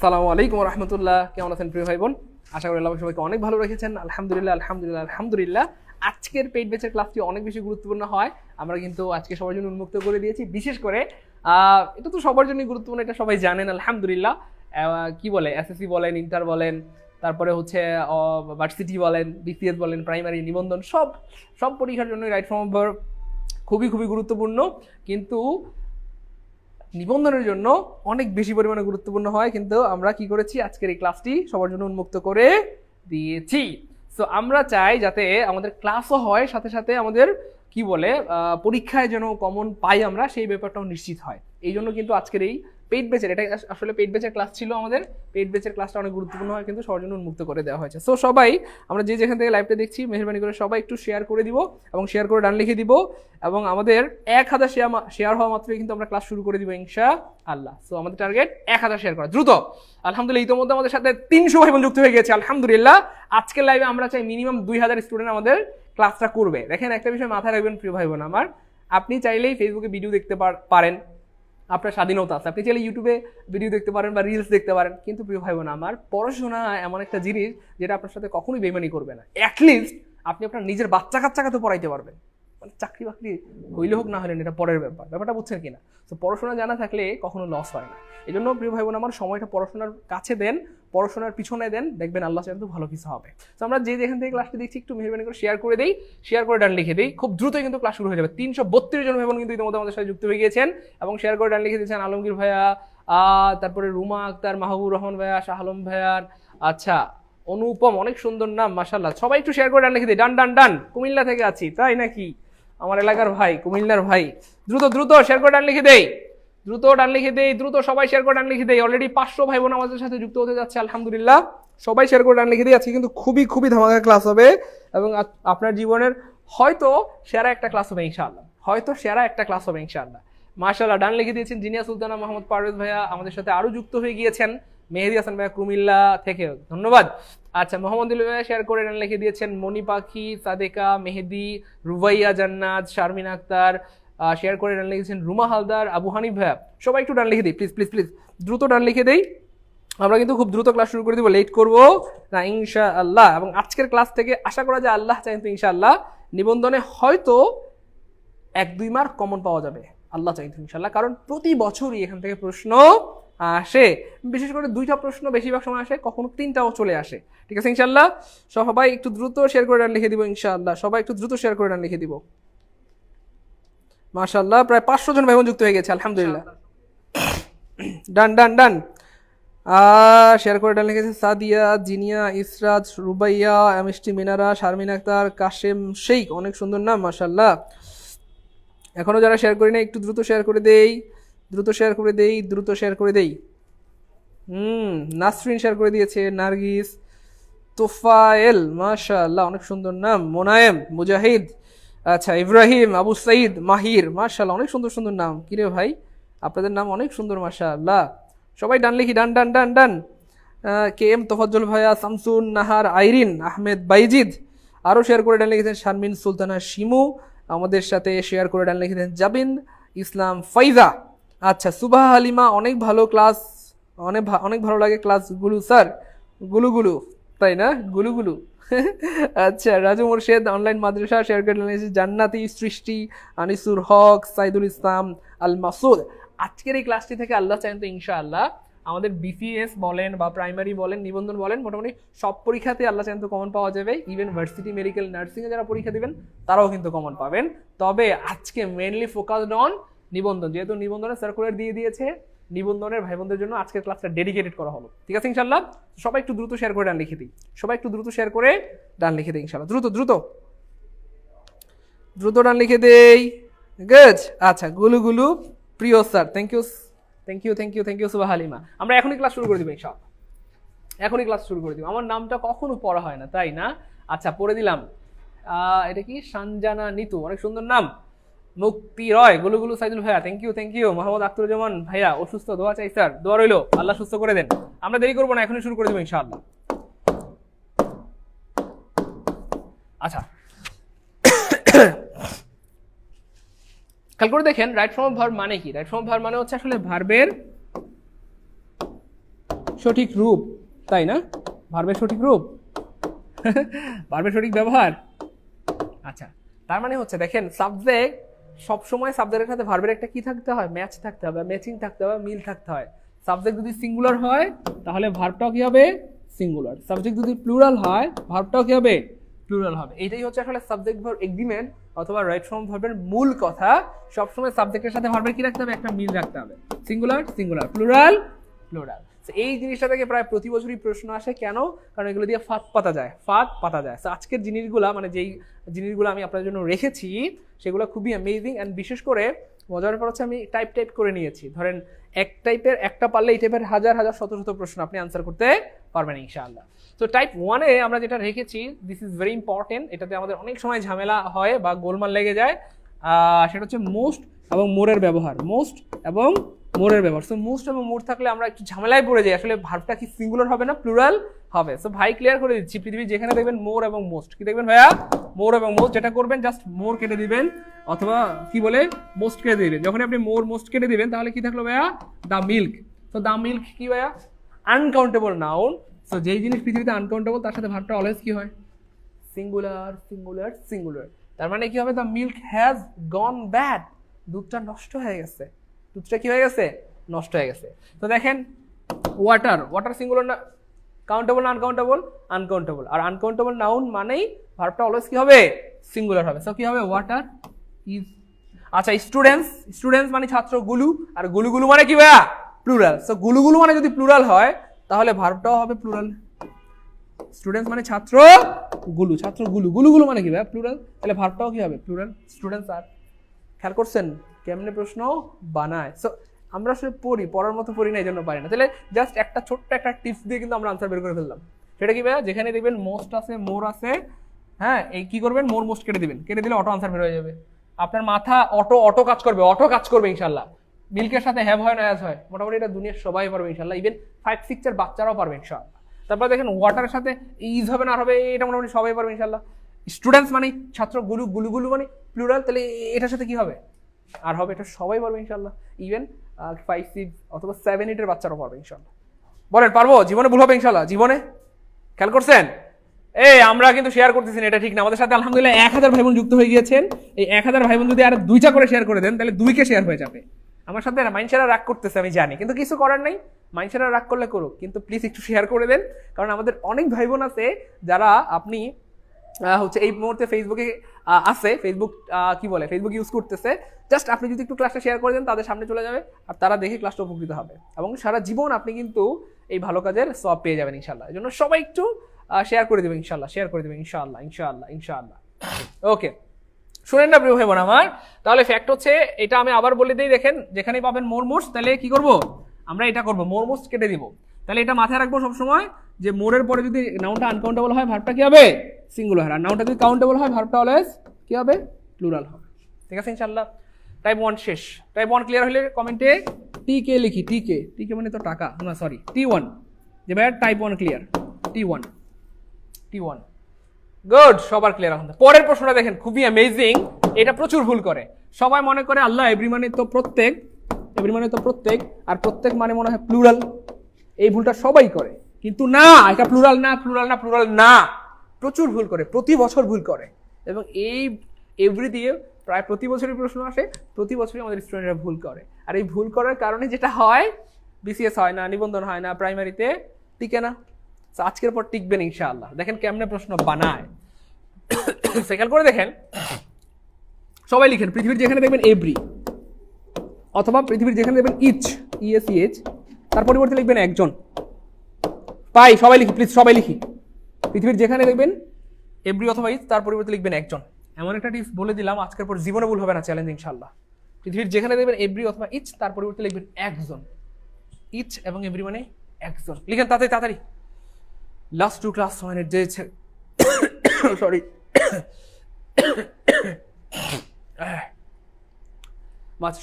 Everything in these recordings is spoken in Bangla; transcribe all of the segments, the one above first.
আসসালামু আলাইকুম রহমতুল্লাহ। কেমন আছেন প্রিয় ভাই বোন? আশা করি আল্লাহ সবাইকে অনেক ভালো রেখেছেন। আলহামদুলিল্লাহ আলহামদুলিল্লাহ আলহামদুলিল্লাহ। আজকের পেইড ব্যাচের ক্লাসটি অনেক বেশি গুরুত্বপূর্ণ হয়। আমরা কিন্তু আজকে সবার জন্য উন্মুক্ত করে দিয়েছি। বিশেষ করে এটা তো সবার জন্যই গুরুত্বপূর্ণ, এটা সবাই জানেন আলহামদুলিল্লাহ। কি বলে এসএসসি বলেন, ইন্টার বলেন, তারপরে হচ্ছে ভার্সিটি বলেন, বিসিএস বলেন, প্রাইমারি নিবন্ধন, সব পরীক্ষার জন্য রাইট ফ্রম বার্থ খুবই খুবই গুরুত্বপূর্ণ। কিন্তু নিবন্ধনের জন্য অনেক বেশি পরিমাণে গুরুত্বপূর্ণ হয়। কিন্তু আমরা কি করেছি, আজকের এই ক্লাসটি সবার জন্য উন্মুক্ত করে দিয়েছি। সো আমরা চাই যাতে আমাদের ক্লাসও হয়, সাথে সাথে আমাদের কি বলে পরীক্ষায় যেন কমন পাই আমরা, সেই ব্যাপারটাও নিশ্চিত হয়। এই জন্য কিন্তু আজকের এই পেইড ব্যাচের, এটা আসলে পেইড ব্যাচের ক্লাস ছিল আমাদের, পেইড ব্যাচের ক্লাসটা অনেক গুরুত্বপূর্ণ হয়, কিন্তু সবার জন্য উন্মুক্ত করে দেওয়া হয়েছে। সো সবাই আমরা যেখান থেকে লাইভটা দেখছি, মেহরবানি করে সবাই একটু শেয়ার করে দিব এবং শেয়ার করে ডান লিখে দিব, এবং আমাদের 1000 শেয়ার হওয়া মাত্রই কিন্তু আমরা ক্লাস শুরু করে দিব ইনশাআল্লাহ। সো আমাদের টার্গেট 1000 শেয়ার করা দ্রুত। আলহামদুলিল্লাহ ইতিমধ্যে আমাদের সাথে 300 ভাই বোন যুক্ত হয়ে গেছে আলহামদুলিল্লাহ। আজকের লাইভে আমরা চাই মিনিমাম 2000 স্টুডেন্ট আমাদের ক্লাসটা করবে। দেখেন একটা বিষয় মাথায় রাখবেন প্রিয় ভাই বোন আমার, আপনি চাইলেই ফেসবুকে ভিডিও দেখতে পারেন, আপনার স্বাধীনতা আছে। আপনি চাইলে ইউটিউবে ভিডিও দেখতে পারেন বা রিলস দেখতে পারেন, কিন্তু প্রিয় ভাই বোন আমার, পড়াশোনা এমন একটা জিনিস যেটা আপনার সাথে কখনোই বেইমানি করবে না। অ্যাটলিস্ট আপনি আপনার নিজের বাচ্চা কাচ্চাকে তো পড়াইতে পারবেন। মানে চাকরি বাকরি হইলে হোক না হলেন, এটা পরের ব্যাপারটা বুঝছেন কিনা? তো পড়াশোনা জানা থাকলে কখনো লস হয় না। এই জন্য প্রিয় ভাই বোন আমার, সময়টা পড়াশোনার কাছে দেন, পড়াশোনার পিছনে দেন, দেখবেন আল্লাহ চাইলে ভালো কিছু হবে। তো আমরা যেখান থেকে ক্লাসটি দেখছি একটু মেহরবানি করে শেয়ার করে দেই, শেয়ার করে ডান লিখে দিই। খুব দ্রুতই কিন্তু ক্লাস শুরু হয়ে যাবে। 332 জন ভাই বোন কিন্তু ইতিমধ্যে আমাদের সাথে যুক্ত হয়ে গিয়েছেন এবং শেয়ার করে ডান লিখে দিয়েছেন আলমগীর ভাইয়া, তারপরে রুমা আক্তার, মাহবুব রহমান ভাইয়া, শাহ আলম ভাইয়ার, আচ্ছা অনুপম, অনেক সুন্দর নাম মাশাআল্লাহ। সবাই একটু শেয়ার করে ডান লিখে দিই। ডান ডান ডান। কুমিল্লা থেকে আছি, তাই নাকি? আমার এলাকার ভাই, কুমিল্লার ভাই। দ্রুত দ্রুত শেয়ার করে ডান লিখে দেই, দ্রুত ডান লিখে দেই, দ্রুত সবাই শেয়ার করে ডান লিখে দেই। অলরেডি 500 ভাই বোন আমাদের সাথে যুক্ত হতে যাচ্ছে আলহামদুলিল্লাহ। সবাই শেয়ার করে ডান লিখে দিই। আজকে কিন্তু খুবই খুবই ধামাকা ক্লাস হবে এবং আপনার জীবনের হয়তো সেরা একটা ক্লাস হবে ইনশাআল্লাহ, হয়তো সেরা একটা ক্লাস হবে ইনশাআল্লাহ। মাশাআল্লাহ ডান লিখে দিয়েছেন জিনিয়া সুলতানা, মোহাম্মদ পারভেজ ভাইয়া আমাদের সাথে আরো যুক্ত হয়ে গিয়েছেন, মেহেদি হাসান ভাইয়া কুমিল্লা থেকে, ধন্যবাদ। আচ্ছা মোহাম্মদ ভাইয়া শেয়ার করে ডান লিখে দিয়েছেন, মনি পাখি, সাদেকা, মেহেদি, রুবাইয়া জান্নাত, শারমিন আক্তার শেয়ার করে ডান লিখেছেন, রুমা হালদার, আবু হানিফ ভাইয়া। সবাই একটু ডান লিখে দিই প্লিজ প্লিজ প্লিজ, দ্রুত ডান লিখে দেই। আমরা কিন্তু খুব দ্রুত ক্লাস শুরু করে দিব, লেট করবো না ইনশাআল্লাহ। এবং আজকের ক্লাস থেকে আশা করা যায় আল্লাহ চাই তো ইনশাআল্লাহ নিবন্ধনে হয়তো 1-2 মার্ক কমন পাওয়া যাবে, আল্লাহ চাই তো ইনশাআল্লাহ। কারণ প্রতি বছরই এখান থেকে প্রশ্ন আসে, বিশেষ করে 2টা প্রশ্ন বেশিরভাগ সময় আসে, কখনো 3টাও চলে আসে। ঠিক আছে ইনশাআল্লাহ। সবাই একটু দ্রুত শেয়ার করে ডান লিখে দিব ইনশাআল্লাহ, সবাই একটু দ্রুত শেয়ার করে ডান লিখে দিব। মাশাআল্লাহ প্রায় 500 জন ভাই বোন যুক্ত হয়ে গেছে আলহামদুলিল্লাহ। ডান ডান ডান। শেয়ার করে ডান লিখেছে সাদিয়া, জিনিয়া, ইসরাত, রুবাইয়া, এমএসটি মিনারা, শারমিন আক্তার, কাশেম শেখ, অনেক সুন্দর নাম মাশাআল্লাহ। এখনো যারা শেয়ার করি না একটু দ্রুত শেয়ার করে দেই, দ্রুত শেয়ার করে দেই, দ্রুত শেয়ার করে দেই। নাসরিন শেয়ার করে দিয়েছে, নার্গিস, তোফায়েল মাশাআল্লাহ অনেক সুন্দর নাম, মোনায়েম, মুজাহিদ, আচ্ছা ইব্রাহিম, আবু সাইদ, মাহির, মাশাআল্লাহ অনেক সুন্দর সুন্দর নাম। কিরে ভাই আপনাদের নাম অনেক সুন্দর মাশাআল্লাহ। সবাই ডান লিখি, ডান ডান ডান ডান। কে এম তোফাজ্জল ভাইয়া, শামসুন নাহার, আইরিন আহমেদ, বাইজিদ আরও শেয়ার করে ডান লিখেছেন, শারমিন সুলতানা শিমু আমাদের সাথে শেয়ার করে ডান লিখেছেন, জাবিন ইসলাম, ফাইজা, আচ্ছা সুবাহ হালিমা, অনেক ভালো ক্লাস, অনেক ভালো লাগে ক্লাসগুলো স্যার, গুলুগুলু তাই না, গুলুগুলু আচ্ছা রাজু মোর্শেদ, অনলাইন মাদ্রাসা শেয়ার করে ডান লিখেছে, জান্নাতি, সৃষ্টি, আনিসুর হক, সাইদুল ইসলাম, আল মাসুদ। আজকের এই ক্লাসটি থেকে আল্লাহ চাইন তো ইনশাআল্লাহ আমাদের বিসিএস বলেন বা প্রাইমারি বলেন, নিবন্ধন বলেন, মোটামুটি সব পরীক্ষাতে আল্লাহ চাইন তো কমন পাওয়া যাবে। ইভেন ভার্সিটি, মেডিকেল, নার্সিংয়ে যারা পরীক্ষা দিবেন তারাও কিন্তু কমন পাবেন। তবে আজকে মেইনলি ফোকাসড অন নিবন্ধন, যেহেতু নিবন্ধনের সার্কুলার দিয়ে দিয়েছে, নিবন্ধনের ভাই বোনদের জন্য আজকের ক্লাসটা ডেডিকেটেড করা হলো। ঠিক আছে ইনশাআল্লাহ। সবাই একটু দ্রুত শেয়ার করে ডান লিখে দিই, সবাই একটু দ্রুত শেয়ার করে ডান লিখে দিই ইনশাআল্লাহ, দ্রুত দ্রুত দ্রুত ডান লিখে দেই। গুড। আচ্ছা গুলু প্রিয় sir, thank you thank you thank you thank you Subah Halima. আমরা এখনই ক্লাস শুরু করে দিব ইনশাআল্লাহ, এখনই ক্লাস শুরু করে দিব। আমার নামটা কখনো পড়া হয় না তাই না? আচ্ছা পড়ে দিলাম। এটা কি সানজানা নিতু, অনেক সুন্দর নাম। মুক্তি রয়, গুলু সাইদুল ভাইয়া, থ্যাংক ইউ। মোহাম্মদ আখতারুজ্জামান ভাইয়া অসুস্থ, দোয়া চাই স্যার, দোয়া রইলো, আল্লাহ সুস্থ করে দেন। আমরা দেরি করবো না, এখনই শুরু করে দেবো ইনশাআল্লাহ। আচ্ছা খেয়াল করে দেখেন রাইট ফর্ম অফ ভার্ব মানে কি। রাইট ফর্ম অফ ভার্ব মানে হচ্ছে আসলে ভার্বের সঠিক রূপ, তাই না? ভার্বের সঠিক রূপ, ভার্বের সঠিক ব্যবহার। আচ্ছা, তার মানে হচ্ছে দেখেন সাবজেক্ট সবসময় সাবজেক্টের সাথে ভার্বের একটা কি থাকতে হয়, ম্যাচ থাকতে হবে, ম্যাচিং থাকতে হবে, মিল থাকতে হয়। সাবজেক্ট যদি সিঙ্গুলার হয় তাহলে ভার্বটাও কি হবে, সিঙ্গুলার। সাবজেক্ট যদি প্লুরাল হয় ভার্বটাও কি হবে, প্লুরাল হবে। এইটাই হচ্ছে আসলে সাবজেক্ট ভার্ব এগ্রিমেন্ট অথবা রাইট ফর্ম ভার্বের মূল কথা। সবসময় সাবজেক্টের সাথে ভার্বের কি রাখতে হবে, একটা মিল রাখতে হবে। Singular singular, plural plural. এই জিনিসটা থেকে প্রায় প্রতি বছরই প্রশ্ন আসে। কেন? কারণ এগুলো দিয়ে ফাঁদ পাতা যায়, ফাঁদ পাতা যায়। তো আজকের জিনিসগুলো মানে যেই জিনিসগুলো আমি আপনার জন্য রেখেছি সেগুলো খুবই অ্যামেজিং। অ্যান্ড বিশেষ করে মজার ব্যাপার হচ্ছে আমি টাইপ করে নিয়েছি। ধরেন এক টাইপের একটা পারলে এই টাইপের হাজার হাজার শত শত প্রশ্ন আপনি আনসার করতে পারবেন ইনশাআল্লাহ। তো টাইপ 1-এ আমরা যেটা রেখেছি, দিস ইজ ভেরি ইম্পর্টেন্ট। এটাতে আমাদের অনেক সময় ঝামেলা হয় বা গোলমাল লেগে যায়। সেটা হচ্ছে মোস্ট এবং মোরের ব্যবহার, মোস্ট এবং মোরের ব্যবহার। সো মোস্ট এবং মোর থাকলে আমরা একটু ঝামেলায় পড়ে যাই, আসলে ভার্বটা কি সিঙ্গুলার হবে না প্লুরাল হবে। সো ভাই ক্লিয়ার করে দিচ্ছি, পৃথিবীর যেখানে দেখবেন মোর এবং মোস্ট, কি দেখবেন ভাইয়া, মোর এবং মোস্ট, যেটা করবেন জাস্ট মোর কেটে দিবেন অথবা কি বলে মোস্ট কেটে দিবেন। যখন আপনি মোর মোস্ট কেটে দিবেন তাহলে কি থাকলো ভাইয়া, দ্য মিল্ক। তো দ্য মিল্ক কি ভাইয়া, আনকাউন্টেবল নাউন। সো যেই জিনিস পৃথিবীতে আনকাউন্টেবল তার সাথে ভার্বটা অলওয়েজ কি হয়, সিঙ্গুলার সিঙ্গুলার সিঙ্গুলার। তার মানে কি হবে, the milk has gone bad, দুধটা নষ্ট হয়ে গেছে, দুধটা কি হয়ে গেছে, নষ্ট হয়ে গেছে। তো দেখেন ওয়াটার, ওয়াটার সিঙ্গুলার না কাউন্টেবল না আনকাউন্টেবল, আনকাউন্টেবল। আর আনকাউন্টেবল নাউন মানেই ভার্বটা অলওয়েজ কি হবে, সিঙ্গুলার হবে। সো কি হবে, ওয়াটার ইজ। আচ্ছা, স্টুডেন্টস, স্টুডেন্টস মানে ছাত্র, গুলু, আর গুলু মানে কি ভাইয়া, প্লুরাল। সো গুলু মানে যদি প্লুরাল হয় তাহলে ভার্বটাও হবে প্লুরাল। স্টুডেন্টস মানে ছাত্র, গুলু, ছাত্র গুলু মানে কি ভাইয়া, প্লুরাল। তাহলে ভার্বটাও কি হবে, প্লুরাল। Students are. খেয়াল করছেন কেমনে প্রশ্ন বানায়। সো আমরা আসলে পড়ার মতো পড়ি না, এই জন্য পারি না। তাহলে জাস্ট একটা ছোট্ট একটা টিপস দিয়ে কিন্তু আমরা আনসার বের করে ফেললাম। সেটা কি ভাইয়া, যেখানে দেখবেন মোস্ট আছে, মোর আছে, হ্যাঁ, এই কি করবেন, মোর মোস্ট কেটে দিবেন, কেটে দিলে অটো আনসার বের হয়ে যাবে। আপনার মাথা অটো কাজ করবে ইনশাল্লাহ। মিল্কের সাথে হ্যাভ হয় না হ্যাজ হয়, মোটামুটি এটা দুনিয়ার সবাই পারবে ইনশাল্লাহ, ইভেন 5-6 এর বাচ্চারাও পারবে ইনশাল্লাহ। তারপর দেখেন ওয়াটারের সাথে ইজ হবে না আর হবে, এটা মোটামুটি সবাই পারবে ইনশাল্লাহ। স্টুডেন্টস মানে ছাত্র, গুলু মানে প্লুরাল, তাহলে এটার সাথে কি হবে, আর হবে, এটা সবাই পারবে ইনশাল্লাহ। ইভেন 5-6 অথবা 7-8 এর বাচ্চারাও পারবে ইনশাল্লাহ। বলেন পারবো, জীবনে ভুল হবে ইনশাল্লাহ, জীবনে। খেয়াল করছেন, আমরা কিন্তু শেয়ার করতেছি না, এটা ঠিক না। আমাদের সাথে আলহামদুলিল্লাহ 1000 ভাই বোন যুক্ত হয়ে গিয়েছেন। এই 1000 ভাই বোন যদি আর 2টা করে শেয়ার করে দেন তাহলে 2কে শেয়ার হয়ে যাবে। আমার সাথে মাইনসেরা রাগ করতেছে আমি জানি, কিন্তু কিছু করার নাই, মাইনসেরা রাগ করলে করুক, কিন্তু প্লিজ একটু শেয়ার করে দেন। কারণ আমাদের অনেক ভাই বোন আছে যারা আপনি হচ্ছে এই মুহূর্তে ফেসবুকে আছে, ফেসবুক কি বলে, ফেসবুক ইউজ করতেছে। জাস্ট আপনি যদি একটু ক্লাসটা শেয়ার করে দেন তাদের সামনে চলে যাবে, আর তারা দেখে ক্লাসটা উপকৃত হবে, এবং সারা জীবন আপনি কিন্তু এই ভালো কাজের সওয়াব পেয়ে যাবেন ইনশাল্লাহ। এই জন্য সবাই একটু শেয়ার করে দেবেন ইনশাল্লাহ, শেয়ার করে দেবেন ইনশাআল্লাহ ইনশাআল্লাহ ইনশাআল্লাহ। ওকে, শুনেন না প্রিয় ভাই বোন আমার, তাহলে ফ্যাক্ট হচ্ছে এটা আমি আবার বলে দিই, দেখেন যেখানেই পাবেন মোর মোস্ট, তাহলে কি করব আমরা, এটা করব, মোর মোস্ট কেটে দিব। তাহলে এটা মাথায় রাখবো সবসময় যে মোরের পরে যদি নাউনটা আনকাউন্টেবল হয় ভার্বটা কি হবে, সিঙ্গুলার। আর নাউনটা যদি কাউন্টেবল হয় ভার্বটা অলওয়েজ কি হবে, প্লুরাল হবে। ঠিক আছে ইনশাআল্লাহ। টাইপ 1 শেষ। টাইপ 1 ক্লিয়ার হলে কমেন্টে টিকে লিখি, টিকে মানে তো টাকা না, সরি T1, যে ভাই টাইপ 1 ক্লিয়ার, T1 গুড, সবার ক্লিয়ার। এখন পরের প্রশ্নটা দেখেন, খুবই অ্যামেজিং, এটা প্রচুর ভুল করে। সবাই মনে করে আল্লাহ এভরি মানে তো প্রত্যেক, আর প্রত্যেক মানে মনে হয় প্লুরাল। এই ভুলটা সবাই করে, কিন্তু না, এটা প্লুরাল না, প্রচুর ভুল করে, প্রতি বছর ভুল করে। এবং এই এভরি দিয়ে প্রায় প্রতি বছরই প্রশ্ন আসে, প্রতি বছরই আমাদের স্টুডেন্টরা ভুল করে। আর এই ভুল করার কারণে যেটা হয়, বিসিএস হয় না, নিবন্ধন হয় না, প্রাইমারিতে টিকে না। আজকের পর টিকবেন ইনশাআল্লাহ। দেখেন কেমনে প্রশ্ন বানায়, সেকেন্ড করে দেখেন। সবাই লিখেন, পৃথিবীর যেখানে দেখবেন এভরি, অথবা পৃথিবীর যেখানে দেখবেন ইচ, ESEH, তার পরিবর্তে লিখবেন একজন। সবাই লিখি প্লিজ, সবাই লিখি। পৃথিবীর যেখানে দেখবেন এভরি অথবা ইচ, তার পরিবর্তে লিখবেন একজন। এমন একটা টিপস বলে দিলাম, আজকের পর জীবনে ভুল হবে না, চ্যালেঞ্জ ইনশাআল্লাহ। পৃথিবীর যেখানে দেখবেন এভরি অথবা ইচ, তার পরিবর্তে লিখবেন একজন। ইচ এবং এভরি মানে একজন। লিখেন তাড়াতাড়ি। লাস্ট 2 ক্লাস 1 যে সরি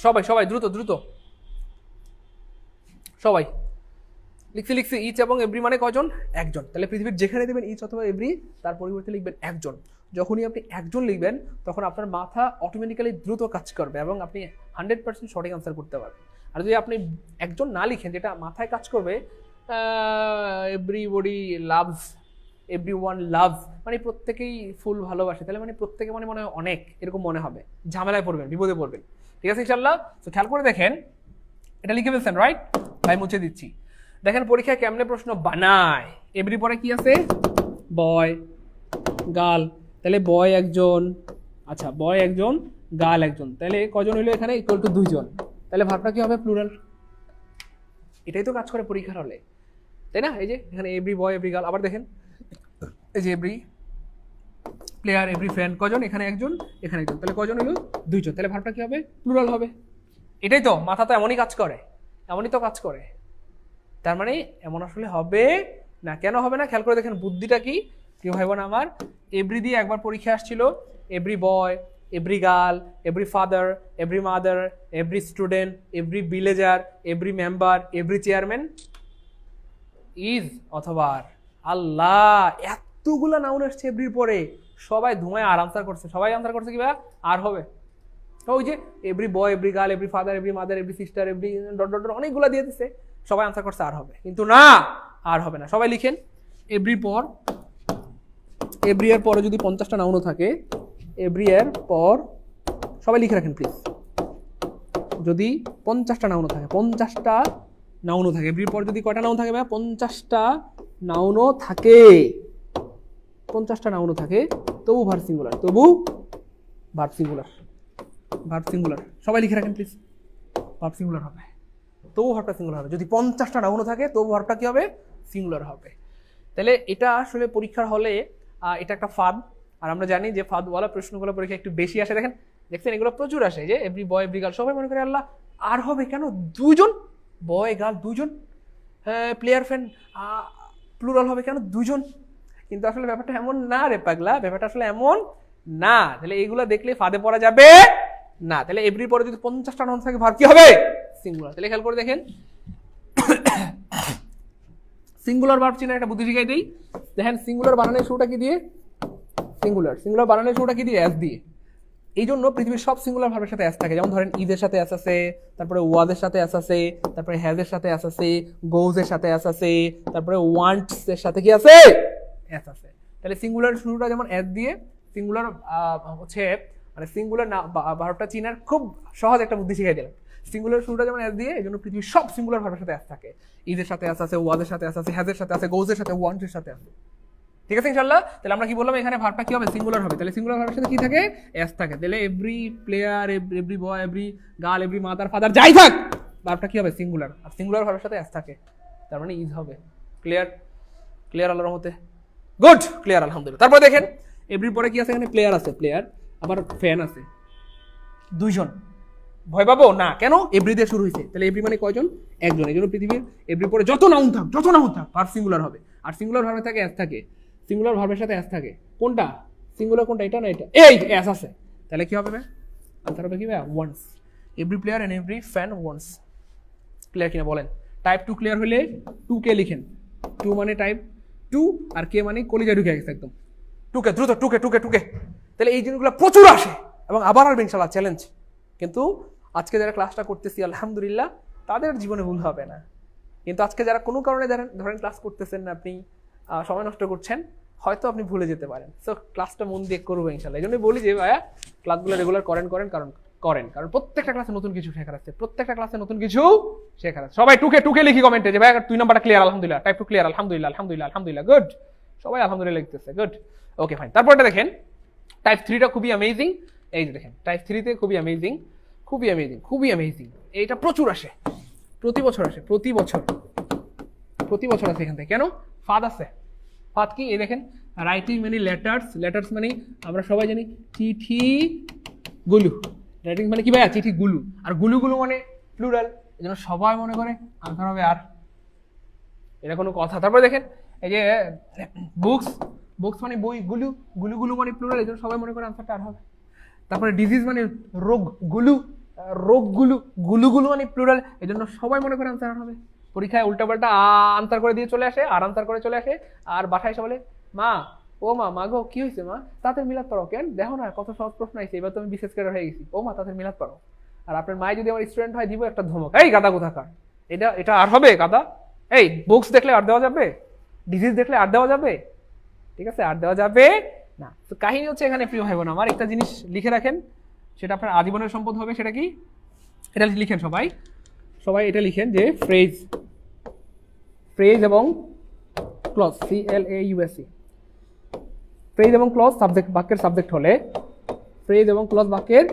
সবাই দ্রুত সবাই লিখছি। ইচ এবং এভরি মানে কয়জন, একজন। তাহলে পৃথিবীর যেখানে দেবেন ইচ অথবা এভরি, তার পরিবর্তে লিখবেন একজন। যখনই আপনি একজন লিখবেন তখন আপনার মাথা অটোমেটিক্যালি দ্রুত কাজ করবে এবং আপনি 100% সঠিক আনসার করতে পারবেন। আর যদি আপনি একজন না লিখেন, যেটা মাথায় কাজ করবে, এভরিবডি লাভস, এভরিওয়ান লাভস মানে প্রত্যেকেই ফুল ভালোবাসে, তাহলে মানে প্রত্যেকে মানে মনে হয় অনেক, এরকম মনে হবে, ঝামেলায় পড়বেন, বিপদে পড়বেন। ঠিক আছে ইনশাল্লাহ? তো খেয়াল করে দেখেন, এটা লিখে ফেলছেন রাইট? ভাই মুছে দিচ্ছি। দেখেন পরীক্ষায় কেমনে প্রশ্ন বানায়। এভরি পরে কি আছে? বয়, গার্ল, তাহলে বয় একজন, আচ্ছা বয় একজন, গার্ল একজন, তাহলে কজন হইলো এখানে? ইকুয়াল টু 2 জন, তাহলে ভাবটা কি হবে? প্লুরাল। এটাই তো কাজ করে পরীক্ষার হলে, তাই না? এই যে এখানে এভরি বয়, এভরি গার্ল, আবার দেখেন এই যে এভরি প্লেয়ার, এভরি ফ্রেন্ড, কজন? এখানে একজন, এখানে একজন, তাহলে কজন হলো? 2 জন, তাহলে ভাবটা কি হবে? প্লুরাল হবে। এটাই তো, মাথা তো এমনই কাজ করে, এমনই তো কাজ করে। তার মানে এমন আসলে হবে না। কেন হবে না? খেয়াল করে দেখেন বুদ্ধিটা কি প্রিয় ভাই বোন আমার। এভরি দিয়ে একবার পরীক্ষা আসছিল, every boy, every girl, every father, every mother, every student, every villager, every member, every chairman is অথবা আর। আল্লাহ, এতগুলা নাউন আসছে এভরির পরে, সবাই ধোঁয়ায় আর আনসার করছে। সবাই আনসার করছে কি ভাই? আর হবে। ওই যে এভরি বয়, every girl, every father, every mother, every sister, every dot dot dot অনেকগুলো দিয়ে দিচ্ছে, সবাই আনসার করছে আর হবে, কিন্তু না, আর হবে না। সবাই লিখেন এভরির পর, এভরি এর পরে যদি 50টা নাউনও থাকে, এভরি এর পর সবাই লিখে রাখেন প্লিজ, যদি 50টা নাউনও থাকে, 50টা নাউনও থাকে, এভরির পর যদি কয়টা নাউন থাকে ভাই? 50টা নাউনও থাকে, 50টা নাউনও থাকে, তবু ভার্ব সিঙ্গুলার, তবু ভার্ব সিঙ্গুলার, ভার্ব সিঙ্গুলার, সবাই লিখে রাখেন প্লিজ, ভার্ব সিঙ্গুলার হবে, তবু ভার্বটা সিঙ্গুলার হবে। যদি 50টা নাউনও থাকে তবু ভার্বটা কি হবে? সিঙ্গুলার হবে। তাহলে এটা আসলে পরীক্ষার হলে এটা একটা ফাঁদ, আর আমরা জানি যে ফাঁদওয়ালা প্রশ্নগুলো পরীক্ষা একটু বেশি আসে। দেখেন দেখছেন এগুলো প্রচুর আসে, যে এভরি বয়, এভরি গার্ল, সবাই মনে করে আল্লাহ আর হবে কেন? 2 জন বয়, গার্ল 2 জন, প্লেয়ার ফ্রেন্ড প্লুরাল হবে কেন? 2 জন। কিন্তু আসলে ব্যাপারটা এমন না রে পাগলা, ব্যাপারটা আসলে এমন না। তাহলে এইগুলো দেখলে ফাঁদে পড়া যাবে না। তাহলে এভরির পরে যদি 50টা নাউন থাকে, ভার্ব কি হবে? সিঙ্গুলার। তাহলে খেয়াল করে দেখেন, সিঙ্গুলার ভার্ব চিনার একটা বুদ্ধি শিখাই দিই। দেখেন সিঙ্গুলার বানানোর শুরুটা কি দিয়ে? সিঙ্গুলার। সিঙ্গুলার বানানোর শুরুটা কি দিয়ে? এস দিয়ে। এই জন্য পৃথিবীর সব সিঙ্গুলার ভার্বের সাথে এস থাকে। যেমন ধরেন ঈদের সাথে এস আছে, তারপরে ওয়াজের সাথে এস আছে, তারপরে হ্যাজের সাথে এস আছে, গোজের সাথে এস আছে, তারপরে ওয়ান্টস এর সাথে কি আছে? এস আছে। তাহলে সিঙ্গুলার শুরুটা যেমন এস দিয়ে, সিঙ্গুলার হচ্ছে মানে সিঙ্গুলার না ভার্বটা চিনার খুব সহজ একটা বুদ্ধি শিখাই দিলাম। সিঙ্গুলার শুরুটা যেমন এস দিয়ে, এই জন্য পৃথিবীর সব সিঙ্গুলার ভার্বের সাথে এস থাকে। ঈদের সাথে এস আছে, ওয়াজের সাথে এস আছে, হ্যাজের সাথে আছে, গোজের সাথে, ওয়ান্টসের সাথে আছে। ঠিক আছে ইনশাআল্লাহ? তাহলে আমরা কি বললাম, এখানে ভার্বটা কি হবে? সিঙ্গুলার হবে। তাহলে সিঙ্গুলার ভার্বের সাথে কি থাকে? এস থাকে। তাহলে এভরি প্লেয়ার, এভরি বয়, every girl, every mother, father, যাই থাক, ভার্বটা কি হবে? সিঙ্গুলার। আর সিঙ্গুলার ভার্বের সাথে এস থাকে, তার মানে ইজ হবে। ক্লিয়ার? ক্লিয়ার আল্লাহর রহমতে? গুড, ক্লিয়ার আলহামদুলিল্লাহ। তারপর দেখেন এভরির পরে কি আছে? এখানে প্লেয়ার আছে, প্লেয়ার, আবার ফ্যান আছে, 2 জন। ভয় পাবো না, কেন? এভরি দিয়ে শুরু হয়েছে, তাহলে এভরি মানে কয়জন? একজন। এই জন্য পৃথিবীর এভরি পরে যত নাউন থাক, ভার্ব সিঙ্গুলার হবে। আর সিঙ্গুলার ভার্বে থাকে এস থাকে, সিঙ্গুলার ভার্বের সাথে এস থাকে। কোনটা সিঙ্গুলার, কোনটা? এটা না এটা, এই এস আছে। তাহলে কি হবে ভাই? আনসার হবে কি ভাই? Once. Every player and every fan once. Clear কিনা বলেন? টাইপ 2 ক্লিয়ার হলে 2কে লিখেন। 2 মানে টাইপ 2, আর কে মানে কলিজা ঢুকে গেছে একদম। 2কে দ্রুত, 2কে। তাহলে এই জিনিসগুলো প্রচুর আসে এবং আবার আসবে ইনশাআল্লাহ, চ্যালেঞ্জ। কিন্তু আজকে যারা ক্লাসটা করতেছি আলহামদুলিল্লাহ, তাদের জীবনে ভুল হবে না। কিন্তু আজকে যারা কোনো কারণে ধরেন ক্লাস করতেছেন না, আপনি সময় নষ্ট করছেন, হয়তো আপনি ভুলে যেতে পারেন। সো ক্লাসটা মন দিয়ে করবো ইনশাআল্লাহ। এই জন্যই বলি যে ভাইয়া ক্লাসগুলো রেগুলার করেন, কারণ প্রত্যেকটা ক্লাসে নতুন কিছু শেখার আছে, প্রত্যেকটা ক্লাসে নতুন কিছু শেখার আছে। সবাই 2কে লিখি কমেন্টে যে ভাই 2 নাম্বারটা ক্লিয়ার আলহামদুলিল্লাহ, টাইপ 2 ক্লিয়ার আলহামদুলিল্লাহ, গুড। সবাই আলহামদুলিল্লাহ লিখতেছে, গুড, ওকে ফাইন। তারপরটা দেখেন টাইপ 3টা খুবই অ্যামেজিং। এই যে দেখেন টাইপ 3তে খুবই অ্যামেজিং। এইটা প্রচুর আসে, প্রতি বছর আসে, প্রতি বছর আসে এখান থেকে। কেন? ফাদ আছে। ফাদ কি? এই দেখেন রাইটিং মানে লেটার্স মানে আমরা সবাই জানি চিঠি গুলু। রাইটিং মানে কি ভাইয়া? চিঠি গুলু। আর গুলু মানে প্লুরাল, এই জন্য সবাই মনে করে আনসার হবে আর। এটা কোনো কথা? তারপরে দেখেন এই যে বুকস মানে বই, গুলু মানে প্লুরাল, এই জন্য সবাই মনে করে আনসারটা আর হবে। তারপরে ডিজিজ মানে রোগগুলো মানে প্লুরাল, এই জন্য সবাই মনে করে আনসার হবে। পরীক্ষায় উল্টাপাল্টা আনসার করে দিয়ে চলে আসে, আর আনসার করে চলে আসে, আর বাসায় এসে বলে মা গো কি হয়েছে মা? তাদের মিলাদ পড়ো। কেন? দেখো না কত সহজ প্রশ্ন আইছে, এবার তো আমি বিশেষ করে হয়ে গেছি। মা তাদের মিলাদ পড়ো। আর আপনার মায়ে যদি আমার স্টুডেন্ট হয়, দিব একটা ধমক, এই গাদা কোথাকার, এটা আর হবে গাদা? এই বুকস দেখলে আর দেওয়া যাবে, ডিজিজ দেখলে আর দেওয়া যাবে, ঠিক আছে, আর দেওয়া যাবে না। তো কাহিনী হচ্ছে এখানে প্রিয় ভাই বোন আমার, একটা জিনিস লিখে রাখেন, সেটা আপনার আজীবনের সম্পদ হবে। সেটা কি? এটা লিখেন সবাই, সবাই এটা লিখেন যে ফ্রেজ, ফ্রেজ এবং ক্লজ, CLAUSE, ফ্রেজ এবং ক্লজ সাবজেক্ট, বাক্যের সাবজেক্ট হলে, ফ্রেজ এবং ক্লজ বাক্যের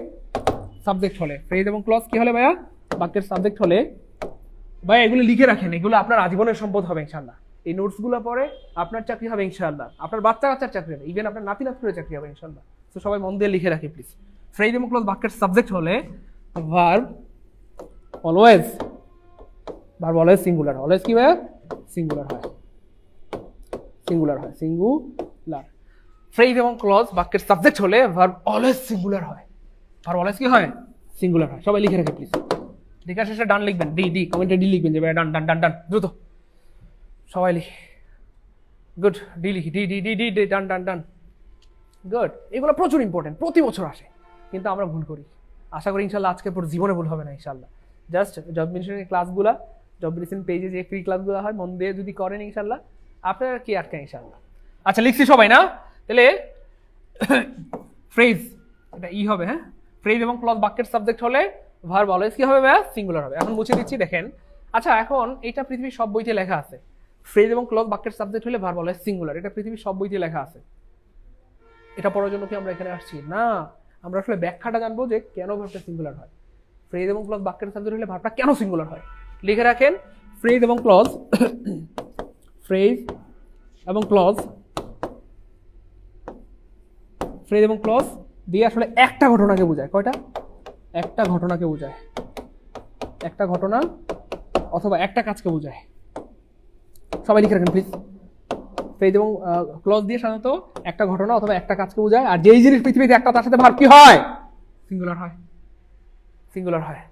সাবজেক্ট হলে, ফ্রেজ এবং ক্লজ কি হলে ভাইয়া? বাক্যের সাবজেক্ট হলে। ভাই এগুলো লিখে রাখেন, এগুলো আপনার আজীবনের সম্পদ হবে ইনশাআল্লাহ। এই নোটসগুলো পরে আপনার চাকরি হবে ইনশাআল্লাহ, আপনার বাচ্চা কাচ্চার চাকরি হবে, ইভেন আপনার নাতি নাতনির চাকরি হবে ইনশাআল্লাহ। তো সবাই মন দিয়ে লিখে রাখি প্লিজ। ফ্রেজ এবং ক্লজ বাক্যের সাবজেক্ট হলে verb always, verb always singular, always কি ভাইয়া? সিঙ্গুলার হয়, সিঙ্গুলার হয়, সিঙ্গুলার। ফ্রেজ এবং ক্লজ বাক্যের সাবজেক্ট হলে ভার্ব অলওয়েজ সিঙ্গুলার হয়, ভার্ব অলওয়েজ কি হয়? সিঙ্গুলার হয়। সবাই লিখে রাখে প্লিজ। লেখা শেষে ডান লিখবেন, ডি কমেন্টে ডি লিখবেন যে ভাইয়া ডান ডান ডান ডান, দ্রুত সবাই লিখি, গুড, ডি লিখি, D D D D D done done done, good. এগুলো প্রচুর ইম্পর্টেন্ট, প্রতি বছর আসে, কিন্তু আমরা ভুল করি। আশা করি ইনশাল্লাহ আজকে পর জীবনে ভুল হবে না ইনশাল্লাহ। জাস্ট জব মিশনের ক্লাসগুলা, জব মিশন পেজে যে ফ্রি ক্লাসগুলো হয় মন দিয়ে যদি করেন ইনশাল্লাহ আপনারা কি আটকায় ইনশাল্লাহ। আচ্ছা লিখছি সবাই না? তাহলে ফ্রেজ এটা ই হবে, হ্যাঁ, ফ্রেজ এবং ক্লজ বাক্যের সাবজেক্ট হলে ভার্ব অলওয়েজ কি হবে ভাইয়া? সিঙ্গুলার হবে। এখন মুছে দিচ্ছি দেখেন। আচ্ছা এখন এটা পৃথিবীর সব বইতে লেখা আছে, ফ্রেজ এবং ক্লজ বাক্যের সাবজেক্ট হলে ভার্ব অলওয়েজ সিঙ্গুলার, এটা পৃথিবীর সব বইতে লেখা আছে। এটা পড়ার জন্য কি আমরা এখানে আসছি? না, আমরা আসলে ব্যাখ্যাটা জানবো যে কেন ভার্বটা সিঙ্গুলার হয়, ফ্রেজ এবং ক্লজ বাক্যের সাবজেক্ট হলে ভার্বটা কেন সিঙ্গুলার হয়। লিখে রাখেন ফ্রেজ এবং ক্লজ, ফ্রেজ এবং ক্লজ, ফ্রেজ এবং ক্লজ দিয়ে আসলে একটা ঘটনাকে বোঝায়। কয়টা? একটা ঘটনাকে বোঝায়, একটা ঘটনা অথবা একটা কাজকে বোঝায়। সবাই লিখে রাখেন প্লিজ। ফ্রেজ এবং ক্লজ দিয়ে সাধারণত একটা ঘটনা অথবা একটা কাজকে বোঝায়, আর যেই জিনিস পৃথিবীতে একটা তার সাথে ভার্ব কি হয়? সিঙ্গুলার হয়, সিঙ্গুলার হয়,